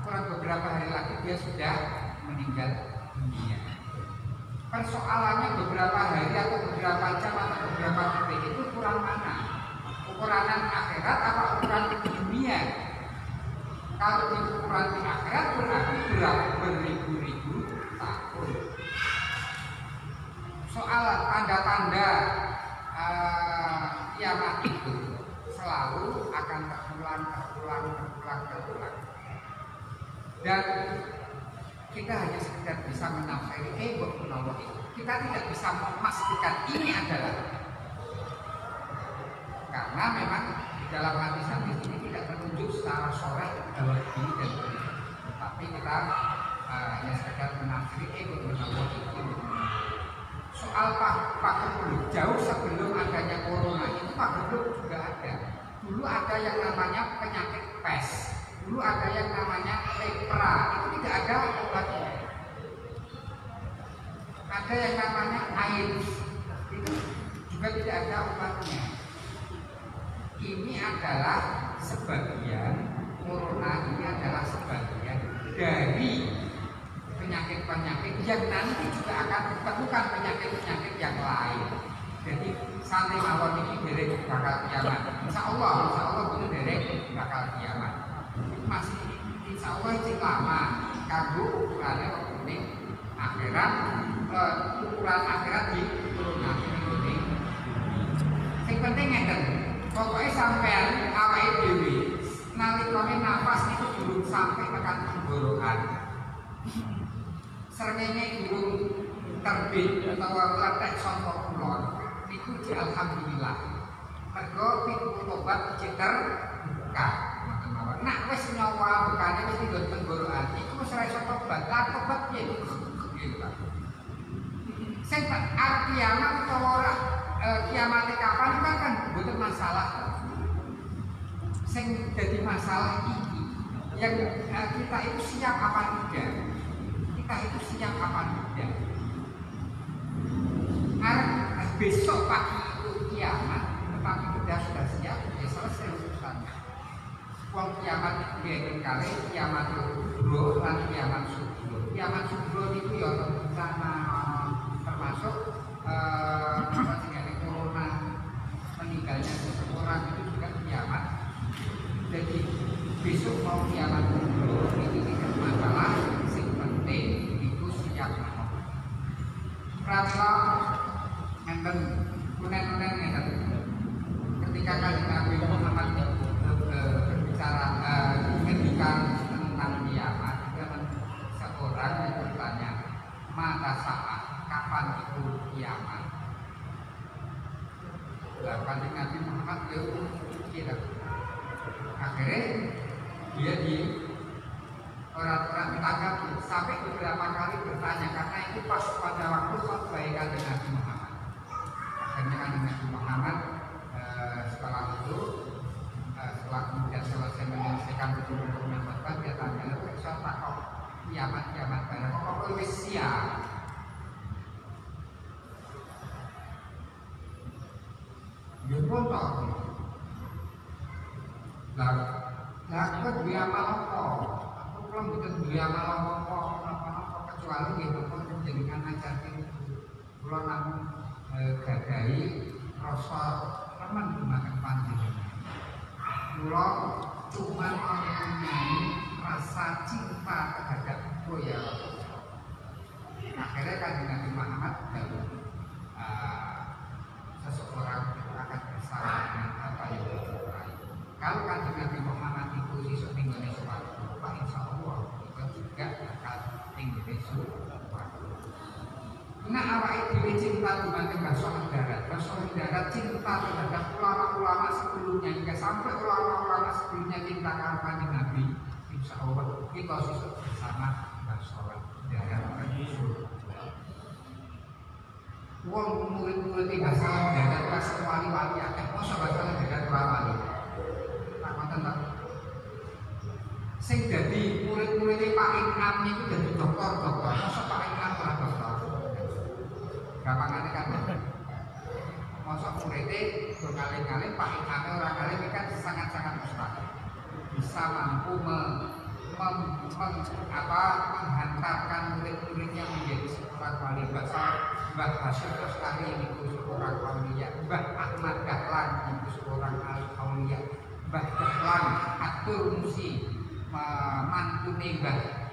kurang beberapa hari lagi dia sudah meninggal dunia. Persoalannya beberapa hari atau beberapa jam atau beberapa detik itu ukuran mana? Ukuran akhirat apa ukuran dunia? Kalau di ukuran di akhirat berarti beribu-ribu tahun. Soal tanda-tanda kiamat itu selalu akan terulang. Dan kita hanya sekedar bisa menafsiri Allah itu. Kita tidak bisa memastikan ini adalah, karena memang di dalam hadis-hadis ini tidak tertunjuk secara sharah bahwa ini dan ini. Tapi kita hanya sekedar menafsiri Allah itu. Soal Pak Geblu, jauh sebelum adanya corona itu Pak Geblu juga ada. Dulu ada yang namanya penyakit pes, dulu ada yang namanya lepra, itu tidak ada obatnya. Ada yang namanya AIDS, itu juga tidak ada obatnya. Ini adalah sebagian, corona ini adalah sebagian dari penyakit-penyakit yang nanti juga akan ditemukan penyakit-penyakit yang lain. Jadi santai mawon ini derek bakal kiamat. Insya Allah itu derek bakal kiamat. Masih insya Allah itu lama. Kanggo ukurannya waktu akhirat, ukuran akhirat di turunan ini. Yang penting ngeten. Pokoknya sampean awake dhewe nalikane nafas itu durung sampai tekan tenggorokan. Srengenge durung terbit atau letek saka kulon. Itu di alhamdulillah. Mergo pintu tobat diciter buka. Nah wis nyawa bekane wis nggon tenggorokan. Iku wis ora iso tobat. Lah tobat piye? Sing arep kiamat utawa ora kiamat kapan kan mboten masalah. Sing dadi masalah iki yang kita itu siap apa tidak? Kita itu siap apa tidak? Besok pagi itu kiamat, tetapi kita sudah siap, ya selesai urusannya. Wong kiamat itu kali kiamat kubro dan kiamat subro. Kiamat subro itu ya bencana, termasuk corona, meninggalnya seseorang itu juga kiamat. Jadi besok mau kiamat kubro itu tidak masalah, yang penting itu siap. Pratela enten kunen-kunen ngeten. Ketika Kanjeng Nabi Muhammad berbicara ngendikan tentang kiamat, seorang yang bertanya, "Mata saat? Kapan itu kiamat?" Lah Kanjeng Nabi Muhammad kira. Akhirnya dia di orang-orang ditanggapi sampai beberapa kali bertanya karena itu pas pada waktu khutbah Kanjeng Nabi Muhammad. Akhirnya Kanjeng Nabi Muhammad setelah itu setelah kemudian selesai menyelesaikan buku-buku khutbah dia tanya besok takok kiamat barang kok wis siap. to. Lah aku duwe amal apa? Aku kula mboten duwe amal apa-apa kecuali nggih napa jenengan ngajarke kula namung gadahi rasa remen dumateng panjenengan. Kula cuma mempunyai rasa cinta terhadap ya akhirnya Kanjeng Nabi Muhammad dahulu seseorang akan bersama dengan apa yang disukai. Kalau Kanjeng Nabi Muhammad itu sisuk tinggal di suatu, Pak Insya Allah itu juga akan tinggal di suatu. Nah awak itu cinta dumateng Rasulullah darat. Rasulullah darat cinta terhadap ulama-ulama sebelumnya hingga sampai ulama-ulama sebelumnya cinta kepada Kanjeng Nabi. Insya Allah kita sisuk bersama Rasulullah darat. Wong murid-murid di bahasa darat pas wali-wali akeh masa bahasa darat wali. Tak ngoten ta. Sing dadi murid-murid Pak Imam niku dadi dokter-dokter. Masa Pak Imam ora dokter. Gampangane kan. Masa muridé berkali-kali Pak Imam ora kali kan sangat-sangat mustahil. Bisa mampu menghantarkan murid-muridnya menjadi seorang wali. Mbah Hasyim Lestari itu seorang aulia, Mbah Ahmad Dahlan itu seorang aulia, Mbah Dahlan Atur Musi mantune Mbah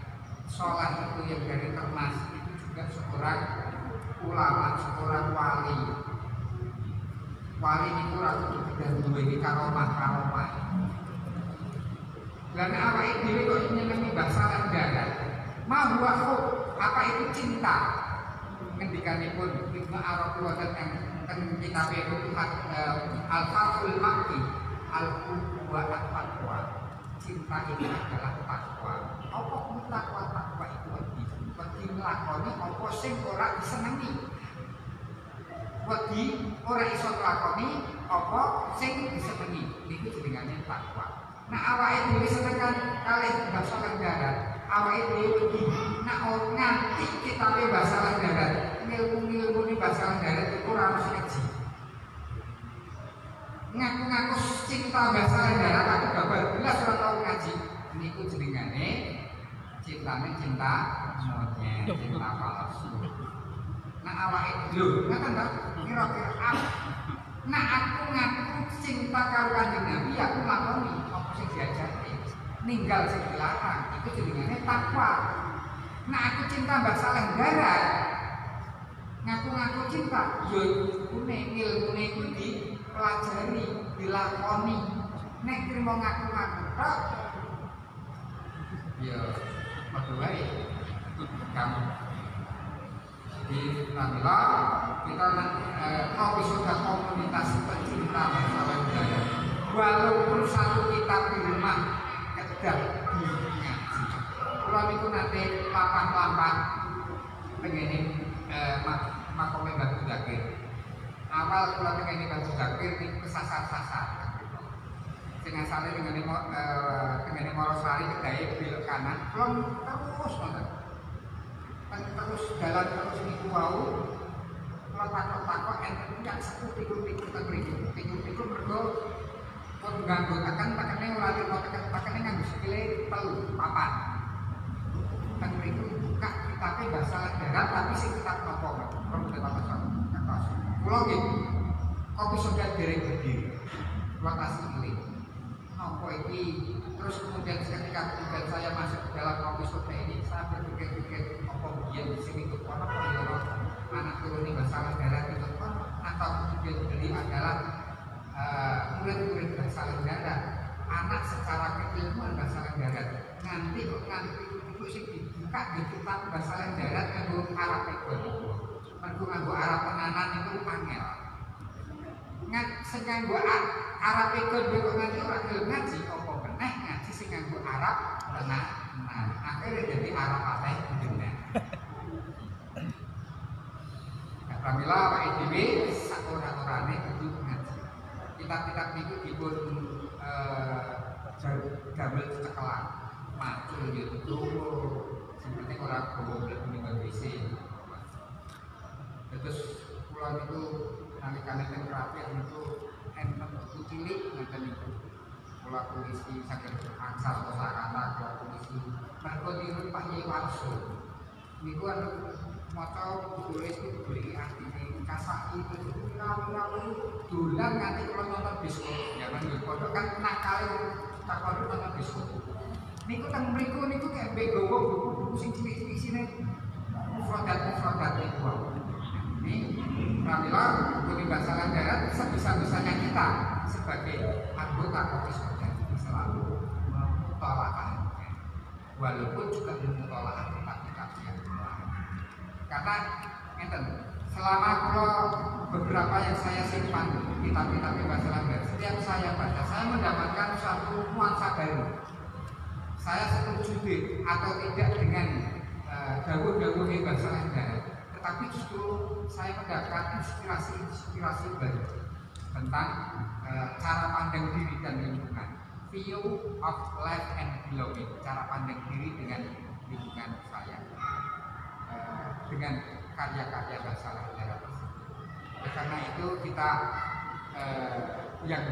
Sholat itu yang dari Termas itu juga seorang ulama, seorang wali. Wali itu ratu dan duweni karomah. Dan apa itu kok nyenengi bahasa Darat? Mahwa apa itu cinta? Ngendikanipun Ibnu Arabi wonten ing kitab Al-Fathul Makki Al-Quwa At-Taqwa. Cinta ini adalah takwa. Apa takwa itu wedi nglakoni apa sing ora disenengi. Wedi ora iso nglakoni apa sing disenengi. Niku jenengane takwa. Nah awake dhewe senengan kalih basa Darat. Awake dhewe wedi nak nganti kitabe basa Darat. Ilmu-ilmu di basa Darat itu ora harus ngaji. Ngaku-ngaku cinta basa Darat aku gak belas ora tau ngaji. Niku jenengane cintane cinta monyet, cinta palsu. Nah awake dhewe ngoten ta? Kira-kira apa? Nah aku ngaku cinta karo Kanjeng Nabi aku lakoni apa sing diajari. Ninggal sing dilarang itu jenenge takwa. Nah aku cinta basa Darat. Ngaku-ngaku cinta, yo ilmune iku dipelajari, dilakoni. Nek trimo ngaku-ngaku tok, yo padha wae kamu. Di Nabila kita kau bisa komunitas pecinta masalah budaya. Walaupun satu kitab di rumah kedah ngaji. Kalau niku nanti lapan-lapan pengen makomnya Batu Zakir. Awal kula tengene Batu Zakir niku kesasar-sasar. Sing asale tengene Morosari kedae belok kanan, terus ngoten. Terus jalan terus niku wau. Kula takok enten ndak seputih-putih teng mriki. Pitu mergo pun nganggotaken pakane ora pakane nganggo sikile 3 4. Teng mriki buka kitabe basa Darat tapi sing kitab apa Pak? Kalau kita baca kertas. Kula nggih kopi sobat dereng berdiri. Kula kasih pilih. Apa iki? Terus kemudian ketika saya masuk ke dalam kopi sobat ini, saya berpikir apa biyen sing itu ana apa ya anak turun di basa Darat itu atau kemudian beliau adalah murid-murid basa Darat, anak secara keilmuan basa Darat. Nanti itu sing dibuka di kitab basa Darat nganggo Arab itu. Mergo nganggo Arab tenanan itu angel. Sing nganggo Arab itu kok nganti ora gelem ngaji apa meneh ngaji sing nganggo Arab tenanan. Akhirnya jadi Arab pateh bener. Pramila Pak IDW saora-orane kudu ngaji. Kitab-kitab niku dipun damel cekelan. Macul gitu seperti orang goblok meninggal WC. Terus pulang itu nanti terapi itu enten buku cilik ngoten niku. Kula tulis saged angsal kosakata kula tulis mergo niku Pak Yai Warso. Niku maca tulis beli artine kasaki itu rawu-rawu dolan nganti kula nonton bioskop. Ya kan pondok kan nakale takon nonton bioskop. Niku teng mriku niku kayak begowo buku-buku sing cilik-cilik isine mufradat niku. Pramila Bumi Bangsalan Darat sebisa-bisanya kita sebagai anggota Komisi Organisasi selalu memutolakan, walaupun juga memutolakan kitab-kitab yang lain. Karena enten selama beberapa yang saya simpan kitab-kitab Bangsalan Darat, setiap saya baca saya mendapatkan suatu nuansa baru. Saya setuju atau tidak dengan dawuh-dawuh Bangsalan Darat, tetapi justru saya mendapatkan inspirasi baru tentang cara pandang diri dan lingkungan, view of life and belonging, cara pandang diri dengan lingkungan saya, dengan karya-karya Bangsalan Darat. Karena itu kita yang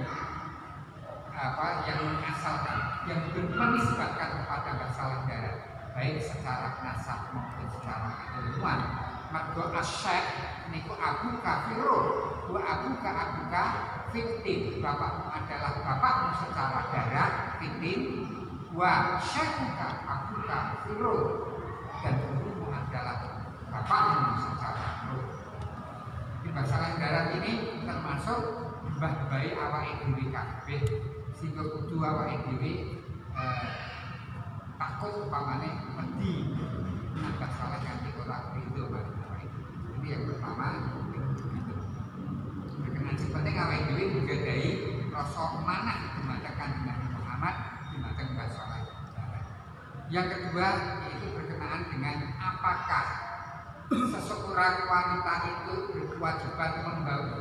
mengasalkan, yang menisbatkan kepada Bangsalan Darat, baik secara nasab maupun secara keilmuan. Mergo asyik niku abu kafirun, wa abu fitin. Bapakmu adalah bapakmu secara darah fitin, wa syekhuka abu kafirun, dan ibumu adalah bapakmu secara ruh. Di Bangsalan Darat ini termasuk mbah-mbahe awake dhewe kabeh, sehingga kudu awake dhewe takut upamane wedi atas salah ganti ora rido. Ini yang pertama. Berkenaan penting awake dhewe nggadhahi rasa manah dumateng Kanjeng Nabi Muhammad, dumateng Bangsalan Darat. Yang kedua yaitu berkenaan dengan apakah seseorang wanita itu berkewajiban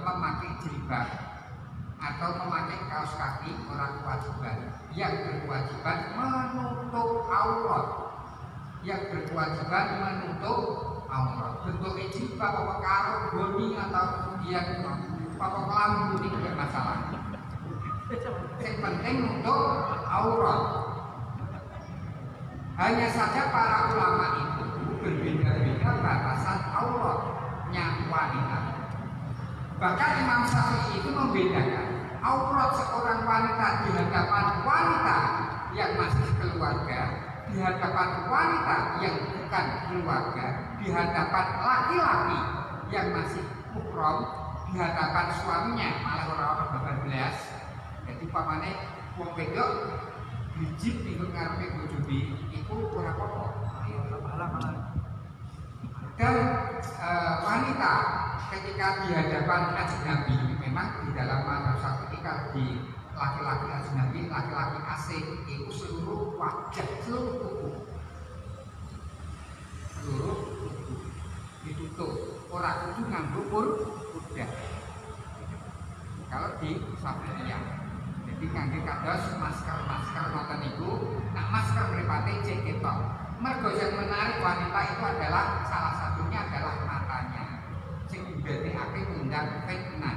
memakai jilbab atau memakai kaos kaki. Orang kewajiban yang berkewajiban menutup aurat, yang berkewajiban menutup aurat. Bentuk jilbab apa karo boni atau kemudian apa kelambu ini tidak masalah. Yang penting untuk aurat. Hanya saja para ulama itu berbeda-beda batasan auratnya wanita. Bahkan Imam Syafi'i itu membedakan aurat seorang wanita di hadapan wanita yang masih keluarga, di hadapan wanita yang bukan keluarga, di hadapan laki-laki yang masih muhram, di hadapan suaminya malah orang-orang bablas. Jadi pamane wong wedok bijib ning ngarepe bojone iku ora apa-apa. Dan wanita ketika di hadapan ajnabi, memang di dalam madrasah ketika di laki-laki ajnabi, laki-laki asing itu seluruh wajah, seluruh tubuh ditutup. Orang kudu nganggo purdah. Kalau di Syafi'iyah, jadi nganggo kados masker ngoten niku, nak masker mripate cek ketok. Mergo yang menarik wanita itu adalah salah satunya adalah matanya, sing ndadekake ngundang fitnah.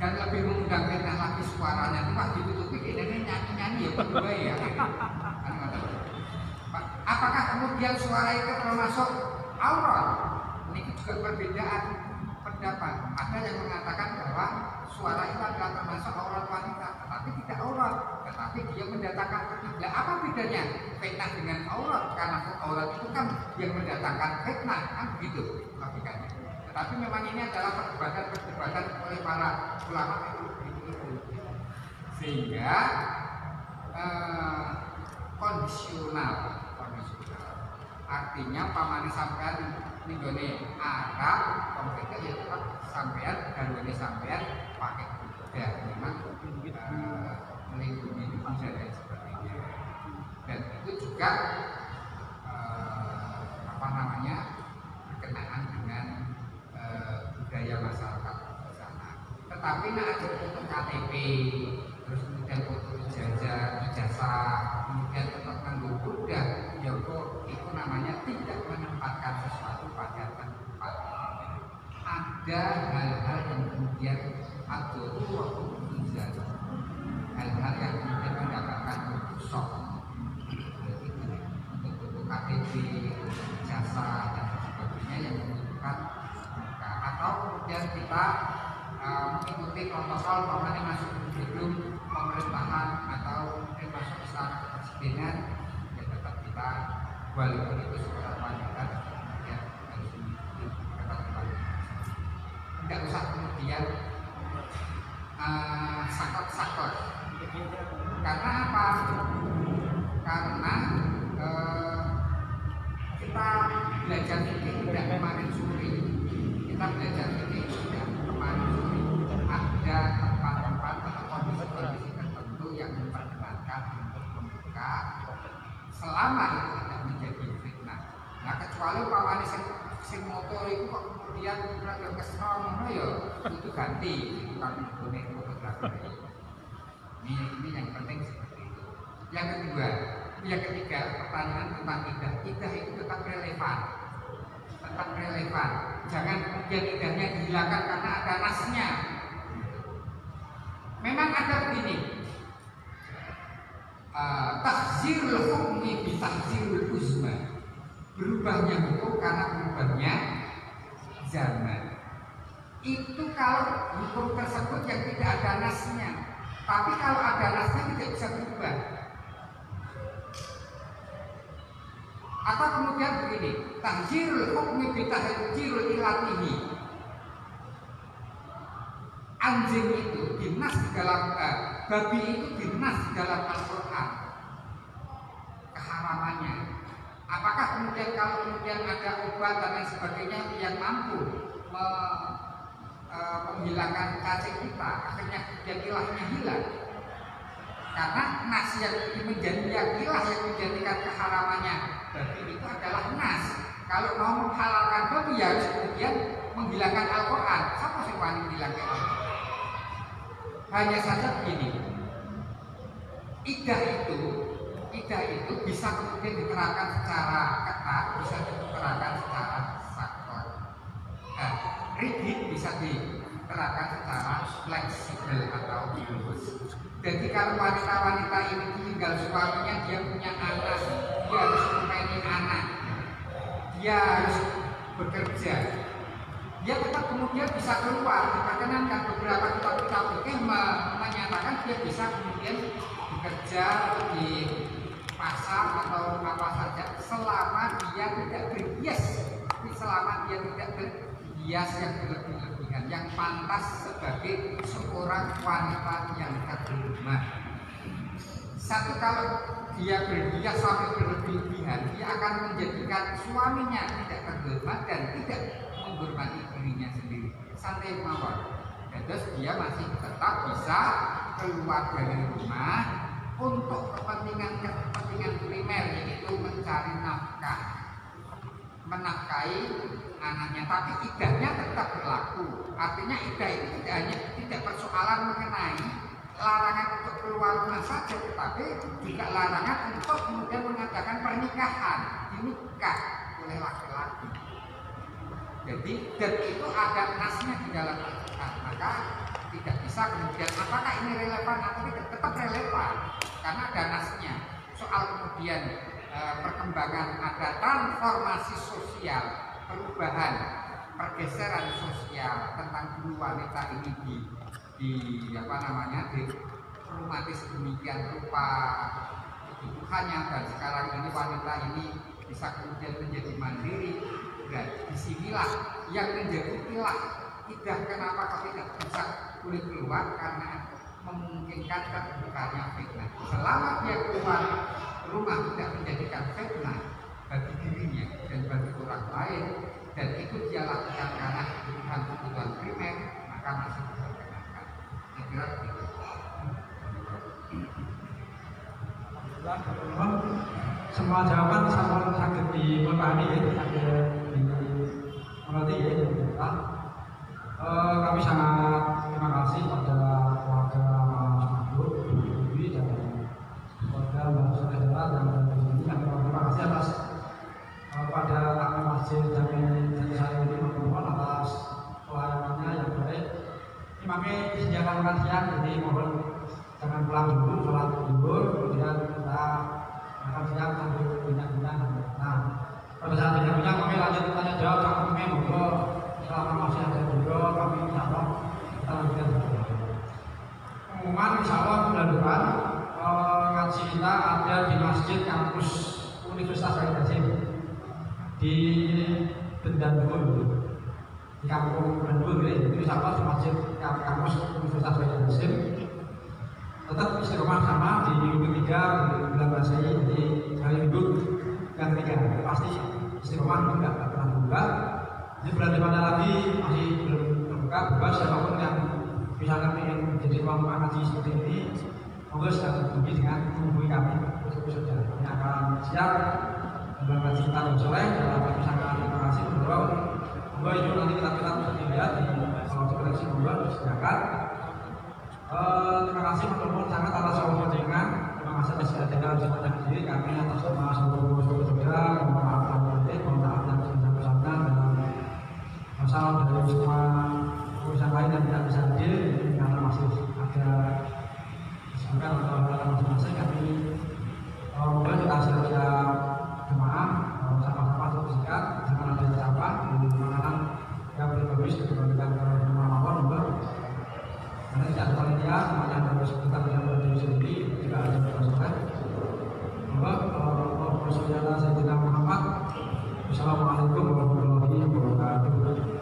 Dan lebih mengundang fitnah lagi suaranya itu pas ditutupi ini nyanyi-nyanyi ya berdua ya. Apakah kemudian suara itu termasuk aurat? Ini juga perbedaan pendapat. Ada yang mengatakan bahwa suara itu adalah termasuk aurat wanita, tetapi tidak aurat, tetapi dia mendatangkan fitnah. Apa bedanya fitnah dengan aurat? Karena aurat itu kan yang mendatangkan fitnah, kan begitu logikanya. Tetapi memang ini adalah perdebatan oleh para ulama itu. Sehingga kondisional. Artinya pamane sampean ninggone Arab, konkretnya ya tetap sampean garwane sampean pakai kuda, memang melindungi bisa dan sebagainya. Dan itu juga berkenaan dengan budaya masyarakat di sana. Tetapi nak ada foto KTP, terus kemudian foto ijazah, kemudian tetap nganggo kuda, ya kok itu namanya tidak menempatkan sesuatu pada tempat. Ada hal-hal yang kemudian hal-hal yang kemudian mendapatkan shock untuk KTP, jasa dan sebagainya yang membutuhkan atau kemudian kita mengikuti protokol namanya masuk ke gedung pemerintahan atau mungkin masuk istana kepresidenan, ya tetap kita walaupun itu sekolah wanita ya harus tetap kita tidak usah kemudian sakot-sakot. Karena apa? Karena kita belajar fikih tidak kemarin sore. Kita belajar fikih tidak kemarin sore. Ada tempat-tempat atau kondisi-kondisi tertentu yang memperkenankan untuk membuka selama itu tidak menjadi fitnah. Nah kecuali pawane sing motor itu kok kemudian yang kesel ya itu ganti itu kan bonek fotografi. Ini yang penting seperti itu. Yang kedua, yang ketiga pertanyaan tentang idah. Idah itu tetap relevan. Jangan kemudian idahnya dihilangkan karena ada nasnya. Memang ada begini. Tahzirul hukmi bi tahzirul uzma. Berubahnya hukum karena berubahnya zaman. Itu kalau hukum tersebut yang tidak ada nasnya. Tapi kalau ada nasnya tidak bisa berubah. Atau kemudian begini, tahzirul hukmi bi tahzirul ilatihi. Anjing itu dinas di dalam babi itu dinas di dalam Al-Quran keharamannya. Apakah kemudian kalau kemudian ada obat dan lain sebagainya yang mampu menghilangkan cacing kita, akhirnya kemudian ilahnya hilang? Karena nas yang menjadi ilah yang menjadikan keharamannya babi itu adalah nas. Kalau mau menghalalkan babi ya harus kemudian menghilangkan Al-Quran. Siapa sih wani menghilangkan Al-Quran? Hanya saja begini, idah itu bisa kemudian diterapkan secara ketat, bisa diterapkan secara sakot. Rigid bisa diterapkan secara fleksibel atau halus. Jadi kalau wanita-wanita ini tinggal suaminya, dia punya anak, dia harus mempunyai anak, dia harus bekerja, dia tetap kemudian bisa keluar. Diperkenankan beberapa kitab-kitab fikih menyatakan dia bisa kemudian bekerja di pasar atau apa saja selama dia tidak berhias, selama dia tidak berhias yang berlebihan, yang pantas sebagai seorang wanita yang terhormat. Satu, kalau dia berhias sampai berlebihan, dia akan menjadikan suaminya tidak terhormat dan tidak menghormati dirinya sendiri. Santai mawar. Dan terus dia masih tetap bisa keluar dari rumah untuk kepentingan primer, yaitu mencari nafkah, menafkahi anaknya. Tapi idahnya tetap berlaku. Artinya idah itu tidak persoalan mengenai larangan untuk keluar rumah saja, tetapi juga larangan untuk kemudian mengadakan pernikahan, dinikah oleh laki-laki. Jadi dan itu ada nasnya di dalam Al-Quran, maka tidak bisa kemudian apakah ini relevan atau tidak, tetap relevan karena ada nasnya. Soal kemudian perkembangan, ada transformasi sosial, perubahan, pergeseran sosial tentang dulu wanita ini di romantis demikian rupa kebutuhannya, dan sekarang ini wanita ini bisa kemudian menjadi mandiri. Dan disinilah yang menjadi idah kenapa tidak bisa boleh keluar, karena memungkinkan terbukanya fitnah. Selama dia keluar rumah tidak menjadikan fitnah bagi dirinya dan bagi orang lain, dan itu dia lakukan karena kebutuhan primer, maka masih diperkenankan. Saya kira begitu. Semua jawaban sama sakit di Mutani itu sakit di mengerti ya. Kami sangat terima kasih pada keluarga Mas Mahmud, Dewi dan keluarga Mbak Saudara dan ini kami terima kasih atas pada kami masjid dan saya ini memohon atas pelayanannya yang baik. Ini makanya disediakan makan siang, jadi mohon jangan pulang dulu, sholat dulu, kemudian kita makan siang sambil bincang-bincang. Nah, pada saat bincang-bincang kami lanjut tanya jawab, kami monggo selama masih ada juga kami insya Allah kita lanjutkan. Pengumuman insya Allah bulan depan ngaji kita ada di masjid kampus Universitas Wahid Hasim di Bendandul, di kampung Bendandul ini. Itu insya Allah di masjid kampus Universitas Wahid Hasim. Tetap istiqomah sama di minggu ketiga bulan Masehi, jadi hari minggu yang ketiga pasti istiqomah tidak pernah berubah. Ini bulan depannya lagi masih belum terbuka, bebas siapapun yang misalkan ingin jadi ruang ngaji seperti ini, monggo sudah terhubungi dengan menghubungi kami untuk saja. Kami akan siap dalam ngaji kita soleh dalam misalkan terima kasih mendorong. Monggo itu nanti kita bisa dilihat di kalau di koleksi monggo disediakan. Terima kasih teman-teman sangat atas soal dengan terima kasih atas kehadiran semuanya di sini. Kami atas nama seluruh saudara mohon maaf yang bersangkutan dalam masalah dari semua urusan lain yang tidak bisa hadir karena masih ada kesangkaan atau masing-masing. Kami monggo kita siap-siap jemaah sama-sama untuk sikat, jangan ada yang sampah di makanan yang berbagus dibandingkan rumah maupun monggo. Karena tidak ada panitia, semuanya harus kita bisa berdiri sendiri, tidak ada proses. Monggo, Rasulullah Sayyidina Muhammad, Wassalamualaikum